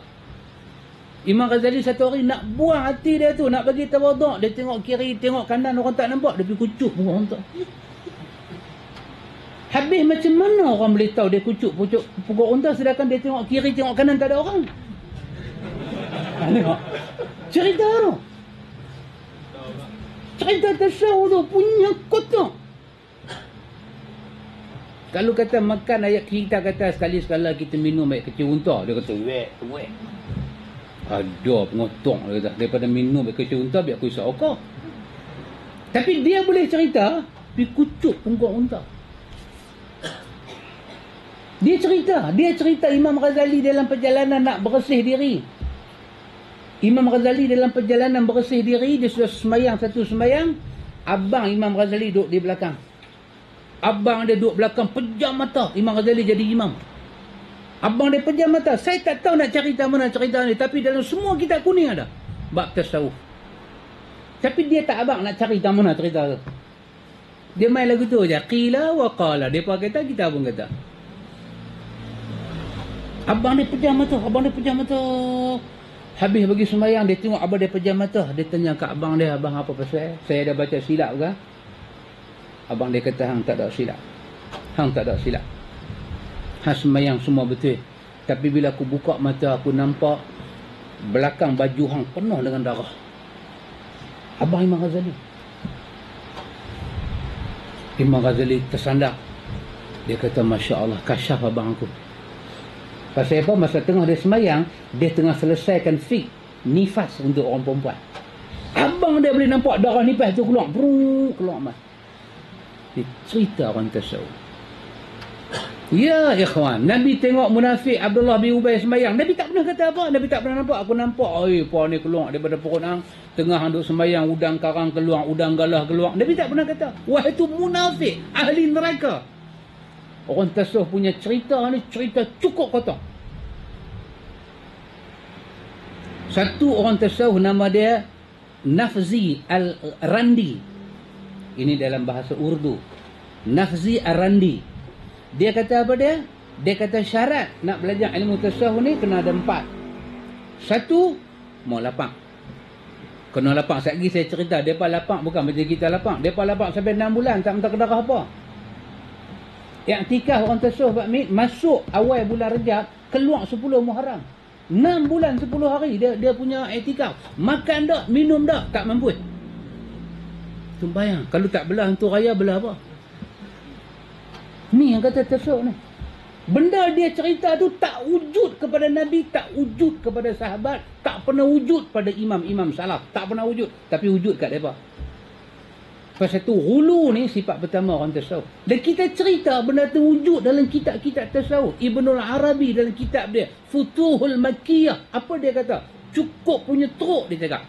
Imam Ghazali satu hari nak buang hati dia tu. Nak bagi tawaduk. Dia tengok kiri, tengok kanan, orang tak nampak. Dia pergi kucuk pungkuk unta. Habis macam mana orang boleh tahu dia kucuk pungkuk unta sedangkan dia tengok kiri, tengok kanan tak ada orang? Tengok. Cerita tu. Cerita tasawuf tu punya kotak. Kalau kata makan ayat kita kata sekali-sekala kita minum air kecil unta, dia kata wek. Ada pengotong dia kata. Daripada minum air kecil unta biar aku isap okok. Tapi dia boleh cerita pergi kucuk pungkuk unta. Dia cerita Imam Ghazali dalam perjalanan nak bersih diri. Imam Ghazali dalam perjalanan bersih diri, dia sudah semayang satu semayang. Abang Imam Ghazali duduk di belakang. Abang dia duduk belakang, pejam mata. Imam Ghazali jadi imam. Abang dia pejam mata. Saya tak tahu nak cerita mana cerita ni. Tapi dalam semua kitab kuning ada bab tasawuf. Tapi dia tak abang nak cari mana cerita tu. Dia main lagu tu je. Qila wa qala. Dia pun kata, kita pun kata. Abang dia pejam mata. Habis bagi sembahyang, dia tengok abang dia pejam mata. Dia tanya kat abang dia, abang apa pasal? Saya dah baca silap ke? Abang dia kata, hang tak ada silap. Hang sembahyang semua betul. Tapi bila aku buka mata, aku nampak belakang baju hang penuh dengan darah. Abang Imam Ghazali. Imam Ghazali tersandak. Dia kata, Masya Allah, kasyaf abang aku. Pasal apa? Masa tengah dia semayang, dia tengah selesaikan fik nifas untuk orang perempuan. Abang dia boleh nampak darah nifas tu keluar. Keluar mas. Dia cerita orang tasawuf. Ya ikhwan, Nabi tengok munafik Abdullah bin Ubay semayang. Nabi tak pernah kata apa. Nabi tak pernah nampak. Aku nampak, apa ni keluar daripada perut hang. Tengah hang duk semayang, udang karang keluar, udang galah keluar. Nabi tak pernah kata. Wah, itu munafik, ahli neraka. Orang tasawuf punya cerita ni cerita cukup kotor. Satu orang tasawuf nama dia Nafzi Al-Randi. Ini dalam bahasa Urdu. Nafzi Al-Randi. Dia kata apa dia? Dia kata syarat nak belajar ilmu tasawuf ni kena ada 4. Satu, mau lapang. Kena lapang. Sekejap lagi saya cerita. Mereka lapang bukan macam kita lapang. Mereka lapang sampai 6 bulan tak minta kedarah apa. Iktikaf orang tasawuf Pak Mit, masuk awal bulan Rejab, keluar 10 Muharram. 6 bulan 10 hari dia punya iktikaf. Makan tak, minum tak mampu. Tu bayang, kalau tak belah hantu raya, belah apa? Ni yang kata tasawuf ni. Benda dia cerita tu tak wujud kepada Nabi, tak wujud kepada sahabat, tak pernah wujud pada imam-imam salaf, tak pernah wujud, tapi wujud kat mereka. Pasal tu hulu ni sifat pertama orang tasawuf. Dan kita cerita benda tu wujud dalam kitab-kitab tasawuf. Ibnul Arabi dalam kitab dia Futuhul Makkiyah, apa dia kata? Cukup punya teruk dia cakap.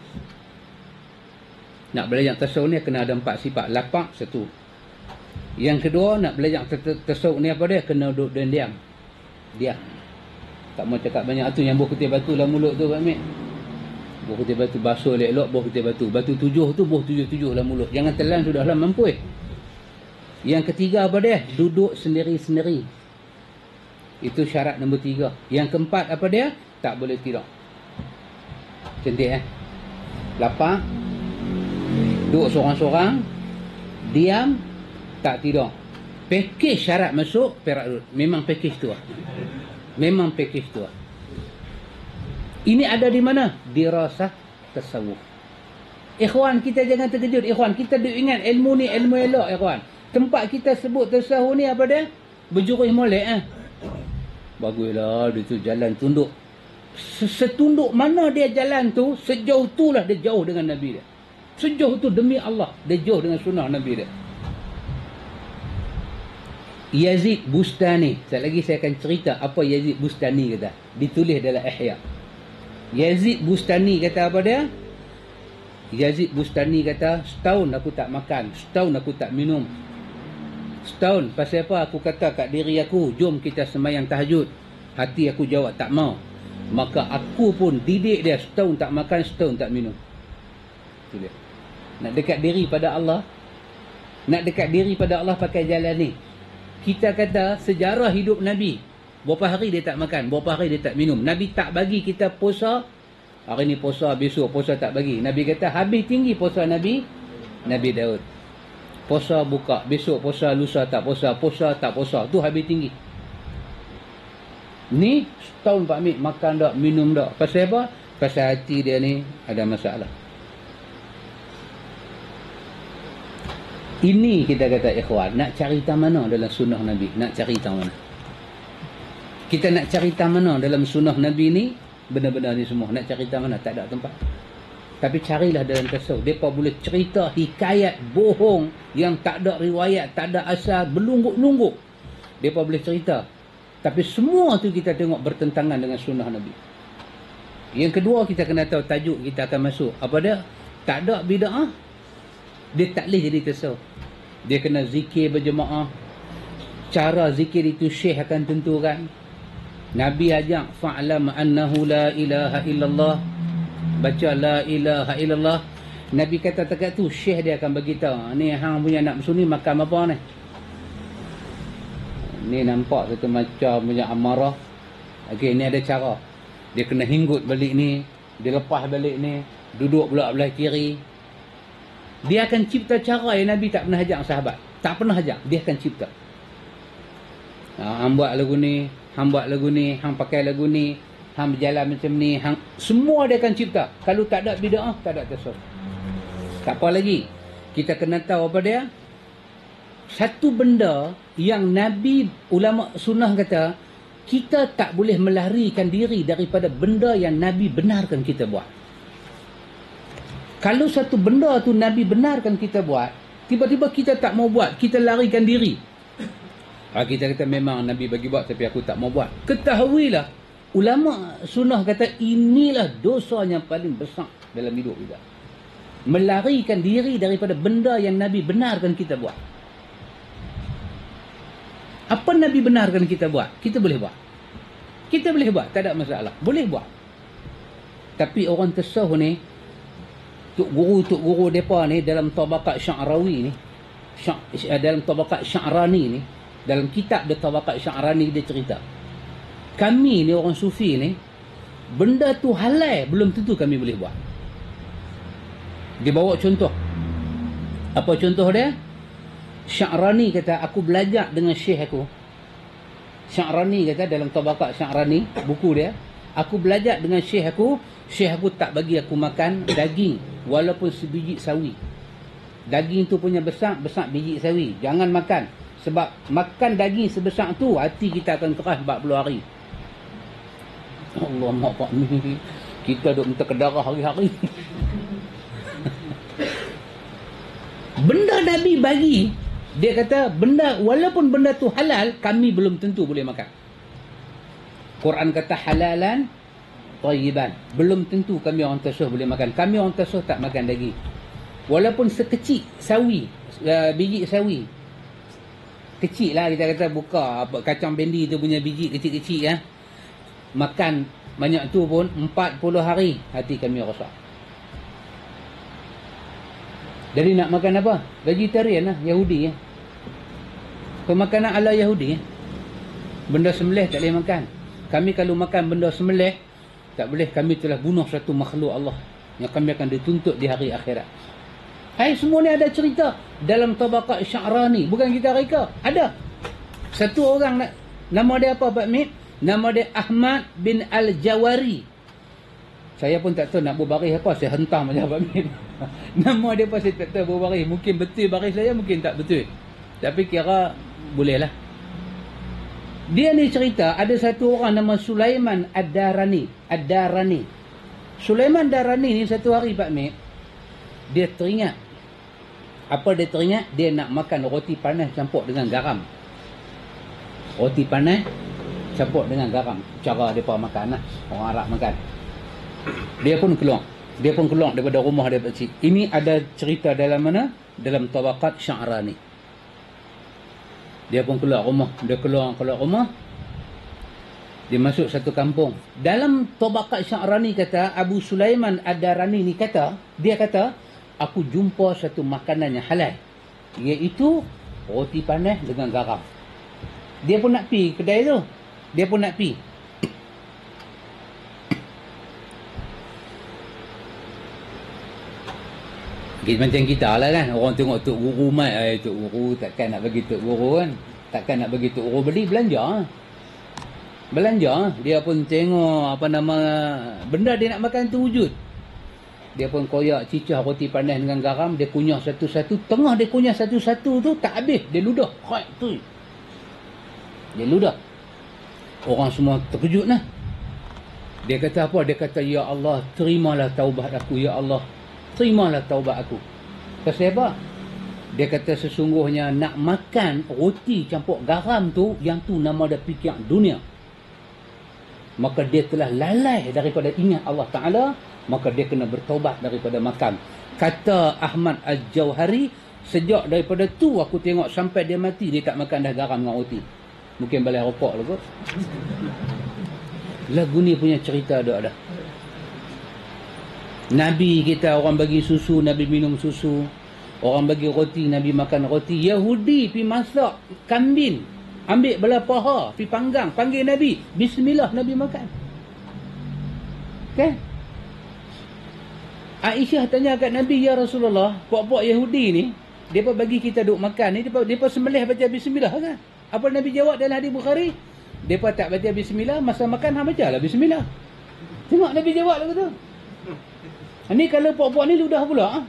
Nak belajar tasawuf ni kena ada 4 sifat. Lapang satu. Yang kedua, nak belajar tasawuf ni apa dia? Kena duduk dan diam. Diam. Tak mau cakap banyak tu yang buah kutip batu dalam mulut tu Pak Mit. Buah kutip batu basuh elok-elok, buah kutip batu. Batu 7 tu buah 7-7 dalam mulut. Jangan telan sudahlah mampu. Yang ketiga apa dia? Duduk sendiri-sendiri. Itu syarat nombor 3. Yang keempat apa dia? Tak boleh tidur. Cantik Lapang, Duduk seorang-seorang, diam, tak tidur. Pakej syarat masuk Perak Road. Memang pakej tu lah. Memang pakej tu lah. Ini ada di mana? Dirasah tasawuf. Ikhwan, kita jangan terkejut. Ikhwan, kita ingat ilmu ni ilmu elok, ikhwan. Tempat kita sebut tasawuf ni apa dia? Berjurus molek. Baguslah, dia tu jalan tunduk. Setunduk mana dia jalan tu, sejauh tu lah dia jauh dengan Nabi dia. Sejauh tu demi Allah, dia jauh dengan sunnah Nabi dia. Yazid Bustani. Sekejap lagi saya akan cerita apa Yazid Bustani kata. Ditulis dalam Ihya. Yazid Bustani kata apa dia? Yazid Bustani kata, setahun aku tak makan, setahun aku tak minum. Setahun, pasal apa? Aku kata kat diri aku, jom kita sembahyang tahajud. Hati aku jawab tak mau. Maka aku pun didik dia, setahun tak makan, setahun tak minum. Itu dia. Nak dekat diri pada Allah, nak dekat diri pada Allah pakai jalan ni. Kita kata sejarah hidup Nabi, berapa hari dia tak makan, berapa hari dia tak minum. Nabi tak bagi kita puasa, hari ni puasa, besok puasa tak bagi. Nabi kata habis tinggi puasa Nabi Daud. Puasa buka, besok puasa, lusa tak puasa, puasa tak puasa, tu habis tinggi. Ni setahun Pak Mik makan tak, minum tak. Pasal apa? Pasal hati dia ni ada masalah. Ini kita kata ikhwan, nak cari tak mana dalam sunnah Nabi? Nak cari tak mana? Kita nak cari tak mana dalam sunnah Nabi ni? Benar-benar ni semua. Nak cari tak mana? Tak ada tempat. Tapi carilah dalam tasawuf. Mereka boleh cerita hikayat bohong yang tak ada riwayat, tak ada asal, berlungguk-lungguk. Mereka boleh cerita. Tapi semua tu kita tengok bertentangan dengan sunnah Nabi. Yang kedua, kita kena tahu tajuk kita akan masuk. Apa dia? Tak ada bid'ah. Dia tak boleh jadi tasawuf. Dia kena zikir berjemaah. Cara zikir itu syekh akan tentukan. Nabi ajak fa'lam annahu la ilaha illallah. Baca la ilaha illallah. Nabi kata dekat tu syekh dia akan beritahu, ni hang punya anak sunni makan apa ni? Ni nampak satu macam punya amarah. Okey, ni ada cara. Dia kena hinggut balik ni, dia lepas balik ni, duduk pula belah kiri. Dia akan cipta cara yang Nabi tak pernah ajak sahabat. Tak pernah ajak, dia akan cipta. Hang buat lagu ni, hang buat lagu ni, hang pakai lagu ni, hang berjalan macam ni, hang, semua dia akan cipta. Kalau tak ada bid'ah, tak ada tasawuf. Tak apa lagi. Kita kena tahu apa dia? Satu benda yang Nabi, ulama sunnah kata, kita tak boleh melarikan diri daripada benda yang Nabi benarkan kita buat. Kalau satu benda tu Nabi benarkan kita buat, tiba-tiba kita tak mau buat, kita larikan diri. Kita kata memang Nabi bagi buat tapi aku tak mau buat. Ketahuilah, ulama sunnah kata inilah dosa yang paling besar dalam hidup kita. Melarikan diri daripada benda yang Nabi benarkan kita buat. Apa Nabi benarkan kita buat, kita boleh buat. Kita boleh buat, tak ada masalah. Boleh buat. Tapi orang tasawuf ni, Tuk guru mereka ni dalam Tabaqat Sya'rawi ni, dalam Tabaqat Sya'rani ni, dalam kitab dia Tabaqat Sya'rani dia cerita, kami ni orang sufi ni, benda tu halal belum tentu kami boleh buat. Dia bawa contoh. Apa contoh dia? Sya'rani kata, aku belajar dengan syekh aku. Sya'rani kata dalam Tabaqat Sya'rani, buku dia, aku belajar dengan syekh aku tak bagi aku makan daging walaupun sebiji sawi. Daging tu punya besar biji sawi. Jangan makan. Sebab makan daging sebesar tu, hati kita akan keras 40 hari. Allah mak pak ni, kita duk minta kedarah hari-hari. Benda Nabi bagi, dia kata benda, walaupun benda tu halal, kami belum tentu boleh makan. Quran kata halalan tayyiban, belum tentu kami orang tasawuf boleh makan. Kami orang tasawuf tak makan daging walaupun sekecil sawi, biji sawi kecil lah. Kita kata buka apa, kacang bendi tu punya biji kecil-kecil ya, makan banyak tu pun 40 hari hati kami rosak. Jadi nak makan apa? Vegetarian lah, Yahudi ya. Pemakanan ala Yahudi ya. Benda sembelih tak boleh makan. Kami kalau makan benda sembelih tak boleh, kami telah bunuh satu makhluk Allah yang kami akan dituntut di hari akhirat. Hai, semua ni ada cerita dalam Tabaqat Sya'rani. Bukan kita reka. Ada. Satu orang, nama dia apa Pak Mit? Nama dia Ahmad bin Al-Jawari. Saya pun tak tahu nak berbaris apa. Saya hentam saja Pak Mit. Nama dia pun saya tak tahu berbaris. Mungkin betul baris saya, mungkin tak betul. Tapi kira boleh lah. Dia ni cerita ada satu orang nama Sulaiman Ad-Darani. Sulaiman Ad-Darani ni satu hari Pak Mit, dia teringat. Apa dia teringat? Dia nak makan roti panas campur dengan garam. Roti panas campur dengan garam. Cara mereka makan lah. Orang Arab makan. Dia pun keluar. Daripada rumah dia kecil. Ini ada cerita dalam mana? Dalam Tabaqat Sya'rani. Dia pun keluar rumah. Dia keluar rumah. Dia masuk satu kampung. Dalam Tabaqat Sya'rani kata, Abu Sulaiman Ad-Darani ni kata, dia kata, aku jumpa satu makanan yang halal, iaitu roti panas dengan garam. Dia pun nak pi kedai tu. Dia pun nak pi. Macam kita lah kan. Orang tengok Tok Guru mai. Tok Guru takkan nak bagi Tok Guru kan. Takkan nak bagi Tok Guru beli, belanja. Dia pun tengok apa nama benda dia nak makan tu wujud. Dia pun koyak cicah roti panas dengan garam. Dia kunyah satu-satu. Tengah dia kunyah satu-satu tu tak habis. Dia ludah. Dia ludah. Orang semua terkejut lah. Dia kata apa? Dia kata, ya Allah, terimalah taubat aku. Ya Allah, terimalah taubat aku. Pasal apa? Dia kata sesungguhnya nak makan roti campur garam tu, yang tu nama dia fikir dunia. Maka dia telah lalai daripada ingat Allah Ta'ala. Maka dia kena bertaubat daripada makan. Kata Ahmad Al-Jawhari, sejak daripada tu aku tengok sampai dia mati, dia tak makan dah garam dengan roti. Mungkin balai rokok lah kot. Lagu ni punya cerita dah. Nabi kita, orang bagi susu, Nabi minum susu. Orang bagi roti, Nabi makan roti. Yahudi pi masak kambing, ambil belah paha, pi panggang, panggil Nabi, bismillah, Nabi makan. Kan? Aisyah tanya kat Nabi, ya Rasulullah, puak-puak Yahudi ni, mereka bagi kita duk makan ni, mereka sembelih baca bismillah kan? Apa Nabi jawab dalam hadis Bukhari? Mereka tak baca bismillah, masa makan hang baca lah bismillah. Tengok Nabi jawab lagu tu. Ni kalau puak-puak ni ludah pula.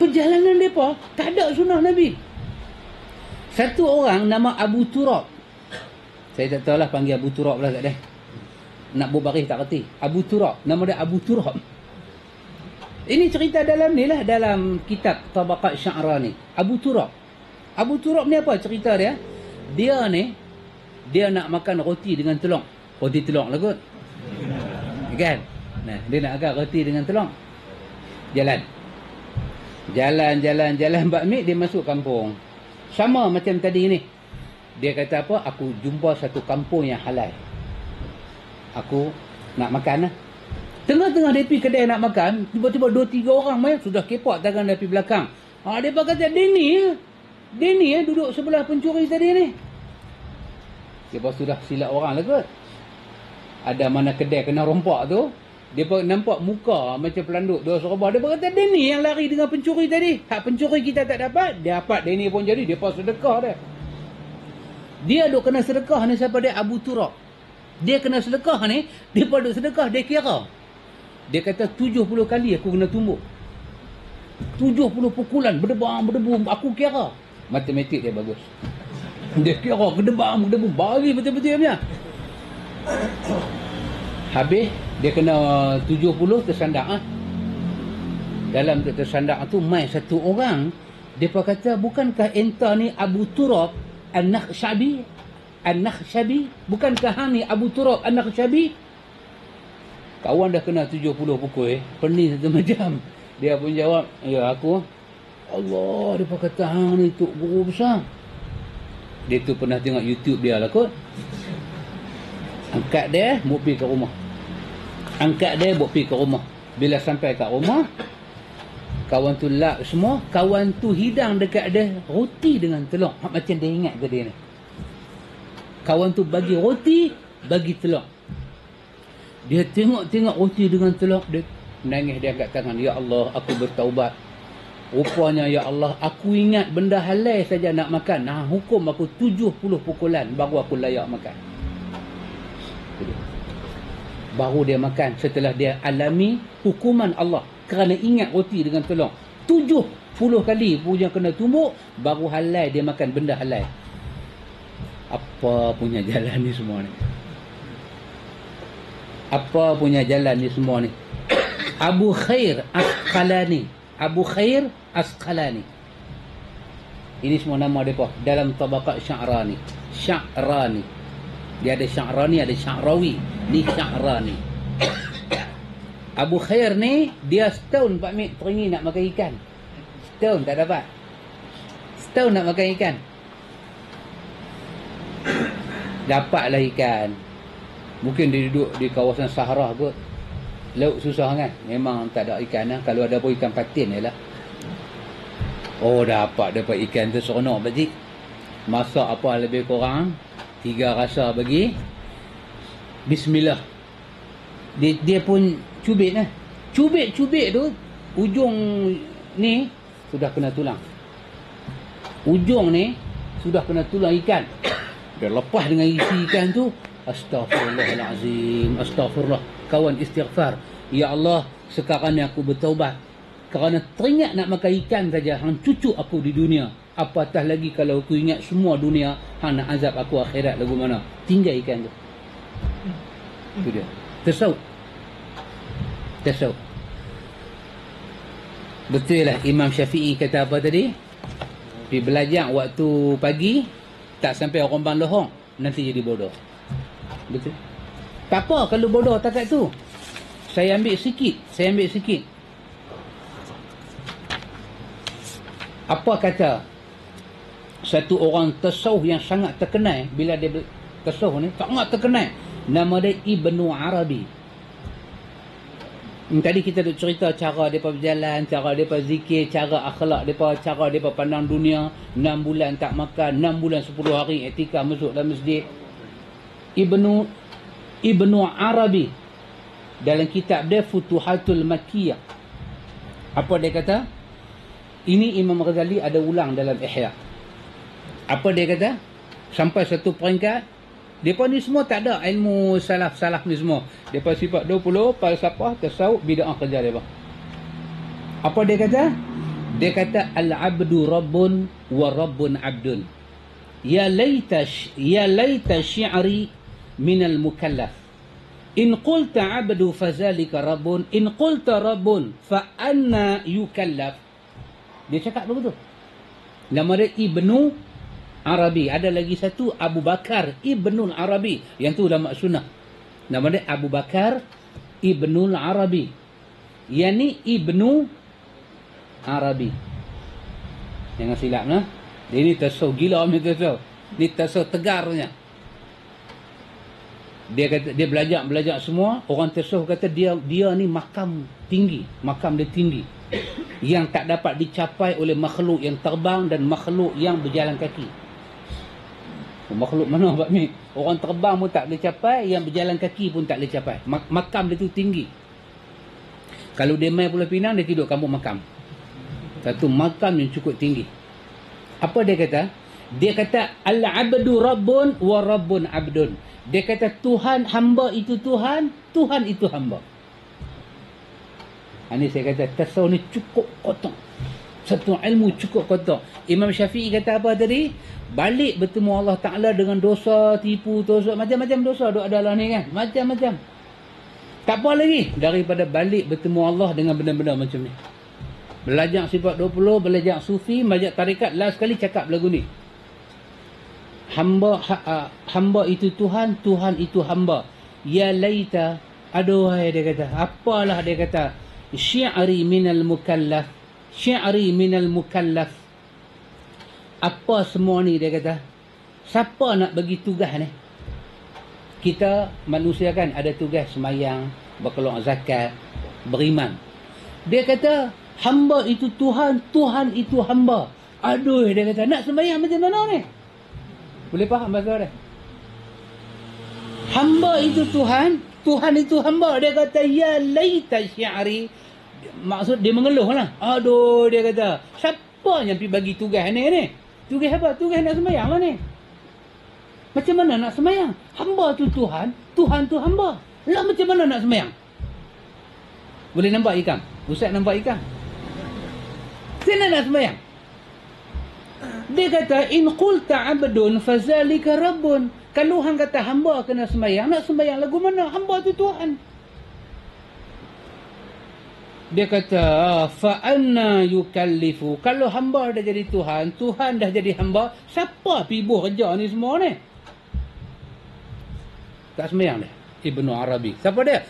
Perjalanan mereka tak ada sunnah Nabi. Satu orang nama Abu Turab. Saya tak tahulah panggil Abu Turab lah kat dia. Nak berbaris tak kerti. Abu Turab. Nama dia Abu Turab. Ini cerita dalam ni lah. Dalam kitab Tabaqat Sya'rani. Abu Turab. Abu Turab ni apa cerita dia? Dia ni, dia nak makan roti dengan telur. Roti telur lah kot. Kan? Nah, dia nak makan roti dengan telur. Jalan bakmik, dia masuk kampung. Sama macam tadi ni. Dia kata apa? Aku jumpa satu kampung yang halal. Aku nak makan lah. Tengah-tengah dia pergi kedai nak makan, tiba-tiba 2-3 orang main, sudah kepak tangan dia pergi belakang. Dia kata, dia ni duduk sebelah pencuri tadi ni. Dia sudah silap orang lah kot. Ada mana kedai kena rompak tu, dia nampak muka macam pelanduk dua serba. Dia berkata, dia ni yang lari dengan pencuri tadi. Hak pencuri kita tak dapat, dia dapat dia ni pun jadi. Dia pun sedekah dia. Dia duk kena sedekah ni siapa dia? Abu Turab. Dia kena sedekah ni, dia pun duk sedekah, dia kira. Dia kata 70 kali aku kena tumbuk. 70 pukulan, berdebu, aku kira. Matematik dia bagus. Dia kira, berdebu, bagi betul-betul punya. Habis, dia kena 70 tersandak. Dalam tersandak tu, mai satu orang. Dia pun kata, bukankah entah ni Abu Turab An-Nakhshabi? Bukankah hang ni Abu Turab An-Nakhshabi? Kawan dah kena 70 pukul. Pening satu macam. Dia pun jawab, ya aku. Allah, dia pun kata, hang ni Tok Guru besar. Dia tu pernah tengok YouTube dia lah kot. Angkat dia, buat pergi ke rumah. Bila sampai kat rumah, kawan tu lap semua. Kawan tu hidang dekat dia roti dengan telur. Macam dia ingat ke dia ni. Kawan tu bagi roti, bagi telur. Dia tengok roti dengan telur. Dia Menangis dia angkat tangan. Ya Allah, aku bertaubat. Rupanya ya Allah, aku ingat benda halal saja nak makan. Nah, hukum aku 70 pukulan baru aku layak makan. Baru dia makan setelah dia alami hukuman Allah kerana ingat roti dengan telur. 70 kali punya kena tumbuk, baru halal dia makan benda halal. Apa punya jalan ni semua ni? Apa punya jalan ni semua ni? Abu Khair Asqalani. Abu Khair Asqalani. Ini semua nama mereka dalam tabaqat Sya'rani. Sya'rani. Dia ada Sya'rani, ada Sya'rawi. Ni Sya'rani. Abu Khair ni, dia setahun Pak Mek teringin nak makan ikan. Setahun tak dapat. Setahun nak makan ikan. Dapatlah ikan. Mungkin dia duduk di kawasan Sahara kot. Laut susah kan. Memang tak ada ikan lah. Kalau ada pun ikan patin je lah. Oh, dapat ikan tu seronok pakcik. Masak apa lebih kurang 3 rasa bagi. Bismillah. Dia pun cubit lah. Cubit tu ujung ni sudah kena tulang. Ujung ni sudah kena tulang ikan. Dia lepas dengan isi ikan tu. Astaghfirullahalazim. Astaghfirullah. Kawan istighfar. Ya Allah, sekarang ni aku bertaubat. Kerana teringat nak makan ikan saja, hang cucuk aku di dunia. Apatah lagi kalau aku ingat semua dunia, hang nak azab aku akhirat lagu mana. Tinggal ikan tu. Itu dia. Tasawuf. Betul lah Imam Syafi'i kata apa tadi? Pergi belajar waktu pagi, tak sampai orang bang lohong, nanti jadi bodoh. Betul. Tak apa kalau bodoh takat tu. Saya ambil sikit. Apa kata satu orang tasawuf yang sangat terkenal, bila dia tasawuf ni sangat terkenal, nama dia Ibnu Arabi. Tadi kita duk cerita cara mereka berjalan, cara mereka zikir, cara akhlak mereka, cara mereka pandang dunia. 6 bulan tak makan, 6 bulan 10 hari etika masuk dalam masjid. Ibnu Arabi dalam kitab dia Futuhatul Makkiyah, apa dia kata? Ini Imam Ghazali ada ulang dalam Ihya. Apa dia kata? Sampai satu peringkat, mereka ni semua tak ada ilmu salaf ni semua. Mereka sifat 20, falsafah, tasawuf, bid'ah kerja mereka. Apa dia kata? Dia kata al-abdu rabbun wa rabbun abdun. Ya laita syi'ri minal mukallaf. In qulta abdu fazalika rabbun, in qulta rabbun fa anna yukallaf. Dia cakap begitu. Nama dia Ibnu Arabi. Ada lagi satu Abu Bakar Ibnul Arabi. Yang tu ulama sunnah. Nama dia Abu Bakar Ibnul Arabi. Yang ni Ibnu Arabi. Jangan silap lah. Dia ni tasawuf gila ni tasawuf. Ni tasawuf tegarnya. Dia kata dia belajar semua. Orang tasawuf kata dia ni makam tinggi. Makam dia tinggi. Yang tak dapat dicapai oleh makhluk yang terbang dan makhluk yang berjalan kaki. Makhluk mana Pak Mi? Orang terbang pun tak boleh capai, yang berjalan kaki pun tak boleh capai. Makam dia tu tinggi. Kalau dia main Pulau Pinang, dia tidur kampung makam. Satu makam yang cukup tinggi. Apa dia kata? Dia kata al-abdu rabbun wa rabbun abdun. Dia kata Tuhan, hamba itu Tuhan, Tuhan itu hamba. Ini saya kata tasawuf ni cukup kotak. Satu ilmu cukup kotak. Imam Syafi'i kata apa tadi? Balik bertemu Allah Ta'ala dengan dosa, tipu, dosa, macam-macam dosa duk ada lah ni kan. Macam-macam. Tak apa lagi daripada balik bertemu Allah dengan benda-benda macam ni. Belajar sifat 20, belajar sufi, belajar tarikat, last sekali cakap lagu ni. Hamba itu Tuhan, Tuhan itu hamba. Ya laita, aduhai dia kata. Apalah dia kata? Syi'ri minal mukallaf. Syi'ri minal mukallaf. Apa semua ni dia kata? Siapa nak bagi tugas ni? Kita manusia kan ada tugas semayang, berkeluar zakat, beriman. Dia kata hamba itu Tuhan, Tuhan itu hamba. Aduh dia kata, nak semayang macam mana ni? Boleh faham bahasa dia? Hamba itu Tuhan, Tuhan itu hamba. Dia kata, ya laita syi'ri. Maksud dia mengeluh lah. Aduh, dia kata, siapa yang pergi bagi tugas ni? Tugas apa? Tugas nak sembahyang lah ni. Macam mana nak sembahyang? Hamba tu Tuhan, Tuhan tu hamba. Lah macam mana nak sembahyang? Boleh nampak ikan? Ustaz nampak ikan? Saya nak sembahyang. Dia kata, in qulta abdun fazalika rabbun. Kalau hang kata hamba kena sembahyang, nak sembahyang lagu mana? Hamba tu Tuhan. Dia kata, fa anna yukallifu. Kalau hamba dah jadi Tuhan, Tuhan dah jadi hamba, siapa pibuh kerja ni semua ni? Tak sembahyang dia. Ibnu Arabi. Siapa dia?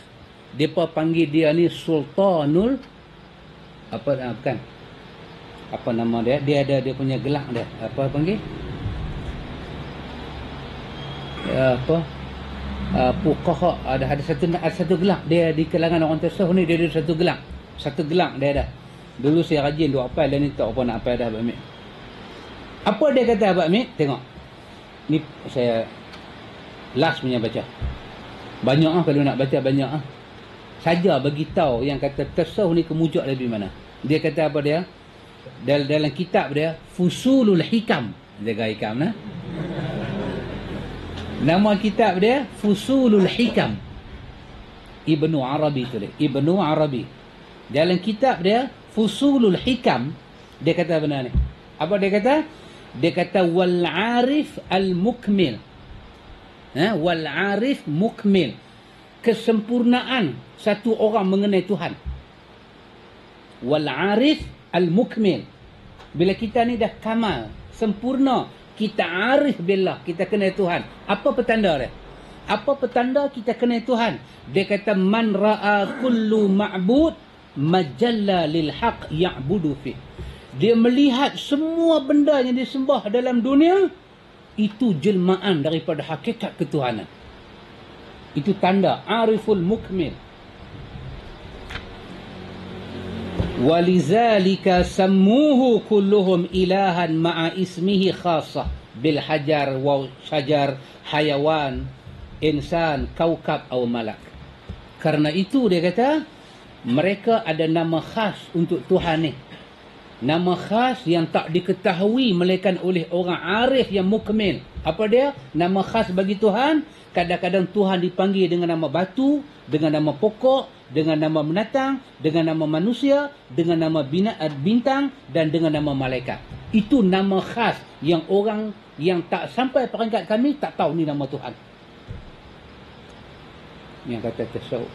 Depa panggil dia ni Sultanul bukan. Apa nama dia? Dia ada dia punya gelang dia. Apa panggil? Fuqaha ada satu gelang. Dia di kalangan orang tasawuf ni dia ada satu gelang. Satu gelang dia ada. Dulu saya rajin duk hafal dan ni tak apa nak hafal dah Abang Amir. Apa dia kata Abang Amir? Tengok. Ni saya last punya baca. Banyak kalau nak baca banyak saja bagi tahu yang kata tasawuf ni kemujak lebih mana. Dia kata apa dia? Dalam kitab dia Fusulul Hikam. Jaga hikam nah. Nama kitab dia Fusulul Hikam. Ibnu Arabi tu dia. Ibnu Arabi. Dalam kitab dia Fusulul Hikam, dia kata benar ni. Apa dia kata? Dia kata wal arif al mukmil. Wal arif mukmil. Kesempurnaan satu orang mengenai Tuhan. Wal arif al mukmil. Bila kita ni dah kamal, sempurna, kita arif billah, kita kenal Tuhan. Apa petanda dia? Apa petanda kita kenal Tuhan? Dia kata man ra'a kullu ma'bud majalla lil haq ya'budu fi. Dia melihat semua benda yang disembah dalam dunia itu jelmaan daripada hakikat ketuhanan. Itu tanda ariful mukmil. Walizalika sammuhu kulluhum ilahan ma'a ismihi khasah bil hajar wa syajar hayawan insan kaukab atau malak. Karena itu dia kata mereka ada nama khas untuk Tuhan ni. Nama khas yang tak diketahui melainkan oleh orang arif yang mukmil. Apa dia? Nama khas bagi Tuhan. Kadang-kadang Tuhan dipanggil dengan nama batu, dengan nama pokok, dengan nama binatang, dengan nama manusia, dengan nama bintang dan dengan nama malaikat. Itu nama khas yang orang yang tak sampai peringkat kami tak tahu ni nama Tuhan. Yang kata tasawuf.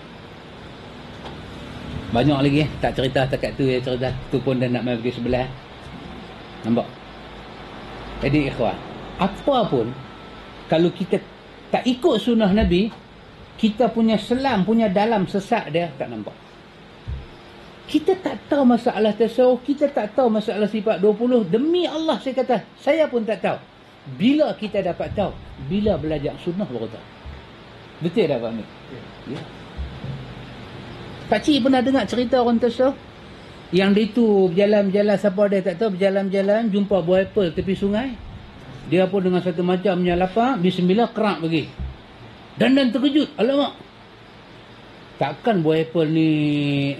Banyak lagi tak cerita takat tu ya cerita. Tu pun dah nak mai pergi sebelah. Nampak? Jadi ikhwan, apa pun kalau kita tak ikut sunnah Nabi, kita punya selam, punya dalam sesat dia tak nampak. Kita tak tahu masalah tasawuf, kita tak tahu masalah sifat 20. Demi Allah saya kata, saya pun tak tahu. Bila kita dapat tahu? Bila belajar sunnah baru tahu. Betul tak Pak Amir? Ya. Pakcik pernah dengar cerita orang tasawuf yang dia tu berjalan-jalan, siapa dia tak tahu, berjalan-jalan jumpa buah apple tepi sungai. Dia pun dengan satu macamnya lapar, bismillah kerak pergi. Dan terkejut, alamak. Takkan buah apple ni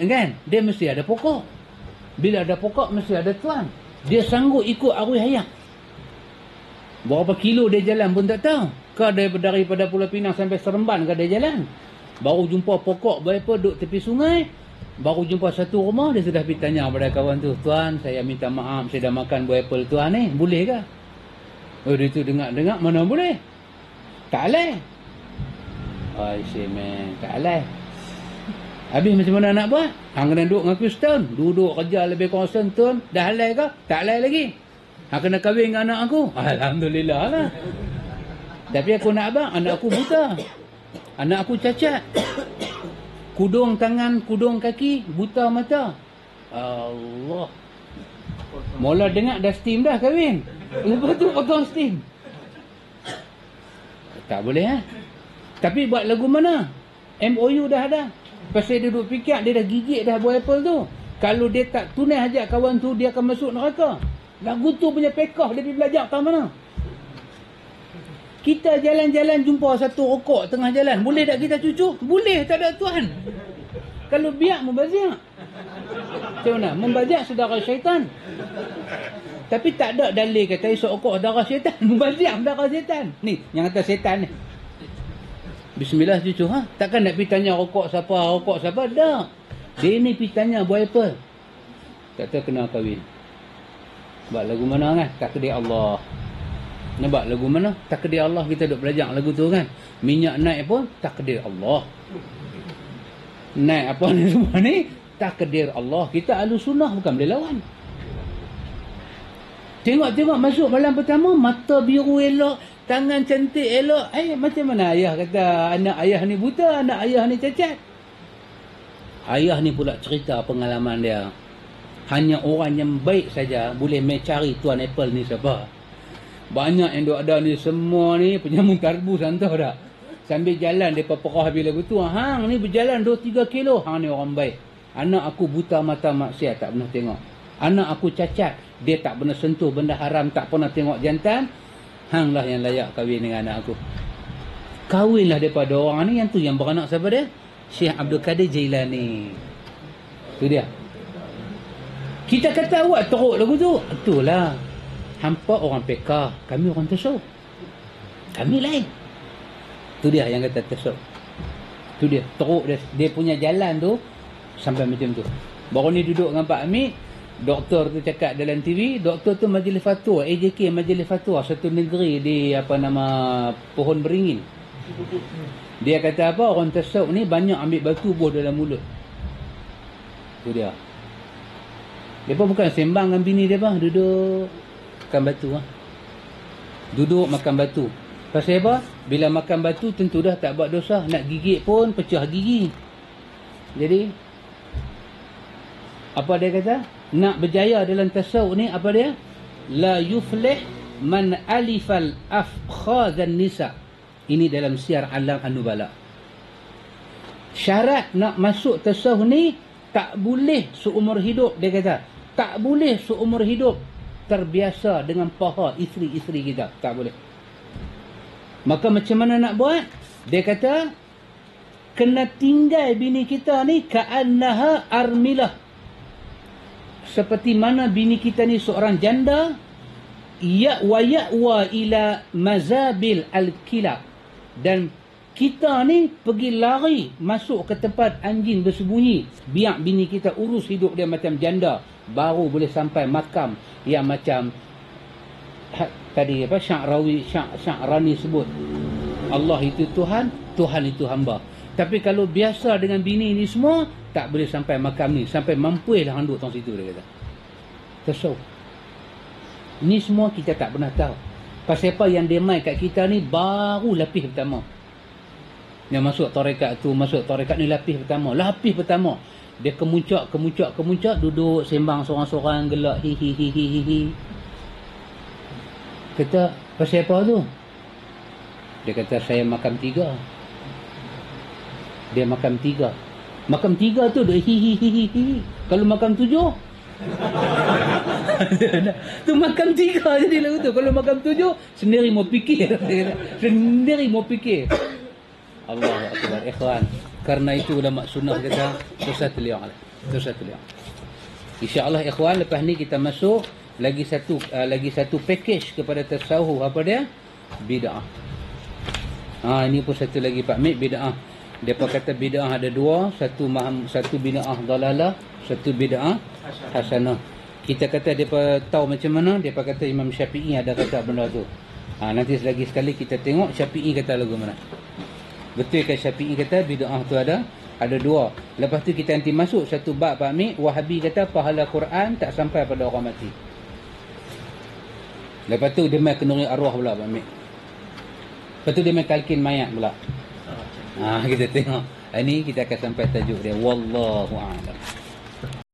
kan? Dia mesti ada pokok. Bila ada pokok mesti ada tuan. Dia sanggup ikut arwah hayat. Berapa kilo dia jalan pun tak tahu. Kau daripada Pulau Pinang sampai Seremban kau dia jalan. Baru jumpa pokok buah apple duduk tepi sungai. Baru jumpa satu rumah, dia sudah pergi tanya kepada kawan tu, tuan saya minta maaf, saya dah makan buah apple tuan ni, boleh ke? Oh dia tu dengar-dengar, mana boleh? Tak boleh. I say man, tak boleh. Habis macam mana nak buat? Hang kena duduk dengan aku setahun. Duduk kerja lebih kurang setahun. Dah halal ke? Tak halal lagi. Hang kena kahwin dengan anak aku. Alhamdulillah lah. Tapi aku nak abang, anak aku buta. Anak aku cacat. Kudung tangan, kudung kaki, buta mata. Allah. Mula dengar dah steam dah kahwin. Lepas tu potong steam. Tak boleh Tapi buat lagu mana? MOU dah ada. Pasal dia duduk fikir, dia dah gigit dah buah apple tu. Kalau dia tak tunai hajat kawan tu, dia akan masuk neraka. Lagu tu punya pekah dia pergi belajar tahu mana? Kita jalan-jalan jumpa satu rokok tengah jalan. Boleh tak kita cucuk? Boleh, tak ada tuan. Kalau biak membazir. Macam mana? Membazir saudara syaitan. Tapi tak ada dalil kata esok rokok darah syaitan. Membazir darah syaitan. Ni, yang kata syaitan ni. Bismillah cucu. Takkan nak pergi tanya rokok siapa? Tak. Dia ni pergi tanya buat apa? Kata kena kahwin. Buat lagu mana kan? Takdir Allah. Nampak lagu mana? Takdir Allah. Kita duk belajar lagu tu kan. Minyak naik pun takdir Allah. Naik apa ni semua ni? Takdir Allah. Kita ahlu sunnah bukan boleh lawan. Tengok masuk malam pertama, mata biru elok, tangan cantik elok. Macam mana ayah kata anak ayah ni buta, anak ayah ni cacat? Ayah ni pula cerita pengalaman dia. Hanya orang yang baik saja boleh mencari Tuan Apple ni siapa. Banyak yang ada ni semua ni penyamun karbus hantar dah. Sambil jalan dia perah bila betul. Hang ni berjalan 2-3 kilo. Hang ni orang baik. Anak aku buta mata maksiat, tak pernah tengok. Anak aku cacat, dia tak pernah sentuh benda haram, tak pernah tengok jantan. Hang lah yang layak kahwin dengan anak aku. Kahwinlah daripada orang ni. Yang tu yang beranak siapa dia? Syekh Abdul Qadir Jailani. Tu dia. Kita kata awak teruk lagu tu. Itulah. Hampa orang pekah, kami orang tasawuf. Kami lain. Tu dia yang kata tasawuf. Tu dia. Teruk dia punya jalan tu sampai macam tu. Baru ni duduk dengan Pak Amir, doktor tu cakap dalam TV, doktor tu majlis fatwa, AJK majlis fatwa satu negeri di apa nama Pohon Beringin. Dia kata apa? Orang tasawuf ni banyak ambil batu buah dalam mulut. Tu dia. Depa bukan sembang dengan bini depa, duduk makan batu. Duduk makan batu. Pasal apa? Bila makan batu tentu dah tak buat dosa. Nak gigit pun pecah gigi. Jadi apa dia kata? Nak berjaya dalam tasawuf ni apa dia? La yuflih man alifal afkhazan nisa. Ini dalam Syiar Alam An-Nubala. Syarat nak masuk tasawuf ni tak boleh seumur hidup, dia kata. Tak boleh seumur hidup terbiasa dengan paha isteri-isteri kita. Tak boleh. Maka macam mana nak buat? Dia kata kena tinggal bini kita ni ka'annaha armilah. Seperti mana bini kita ni seorang janda, ya'wa ila mazabil al-kilab. Dan kita ni pergi lari masuk ke tempat anjing bersembunyi, biar bini kita urus hidup dia macam janda, baru boleh sampai makam yang macam tadi apa Sya'rani sebut, Allah itu Tuhan, Tuhan itu hamba. Tapi kalau biasa dengan bini ni semua, tak boleh sampai makam ni, sampai mampuilah handuk tong situ, dia kata. Tasawuf. Ini semua kita tak pernah tahu. Pasal apa yang dia mai kat kita ni baru lapis pertama. Yang masuk tarekat tu, masuk tarekat ni lapis pertama. Lapis pertama. Dia kemuncak, duduk sembang seorang-seorang, gelak hi. Kata, pasal apa tu? Dia kata, saya makam 3. Dia makam 3. Makam 3 tu duk hi. Kalau makam 7 tu makam 3 jadi lagu tu. Kalau makam 7 sendiri mau fikir. Sendiri mau fikir. Allahu akbar ikhwan. Karena itu ulama sunnah kata susah teliang. Insya-Allah ikhwan, lepas ni kita masuk lagi satu package kepada tasawuf. Apa dia? Bid'ah. Ini pun satu lagi Pak Mik, bid'ah. Depa kata bid'ah ada 2, satu bid'ah dalalah, satu bid'ah hasanah. Kita kata depa tahu macam mana? Depa kata Imam Syafi'i ada kata benda tu. Nanti lagi sekali kita tengok Syafi'i kata lagu mana. Betul ke Syafi'i kata bid'ah tu ada 2. Lepas tu kita nanti masuk satu bab Pak Mik, Wahabi kata pahala Quran tak sampai pada orang mati. Lepas tu dia mai kenduri arwah pula Pak Mik. Lepas tu dia mai kalkin mayat pula. Kita tengok. Ini kita akan sampai tajuk dia. Wallahu a'lam.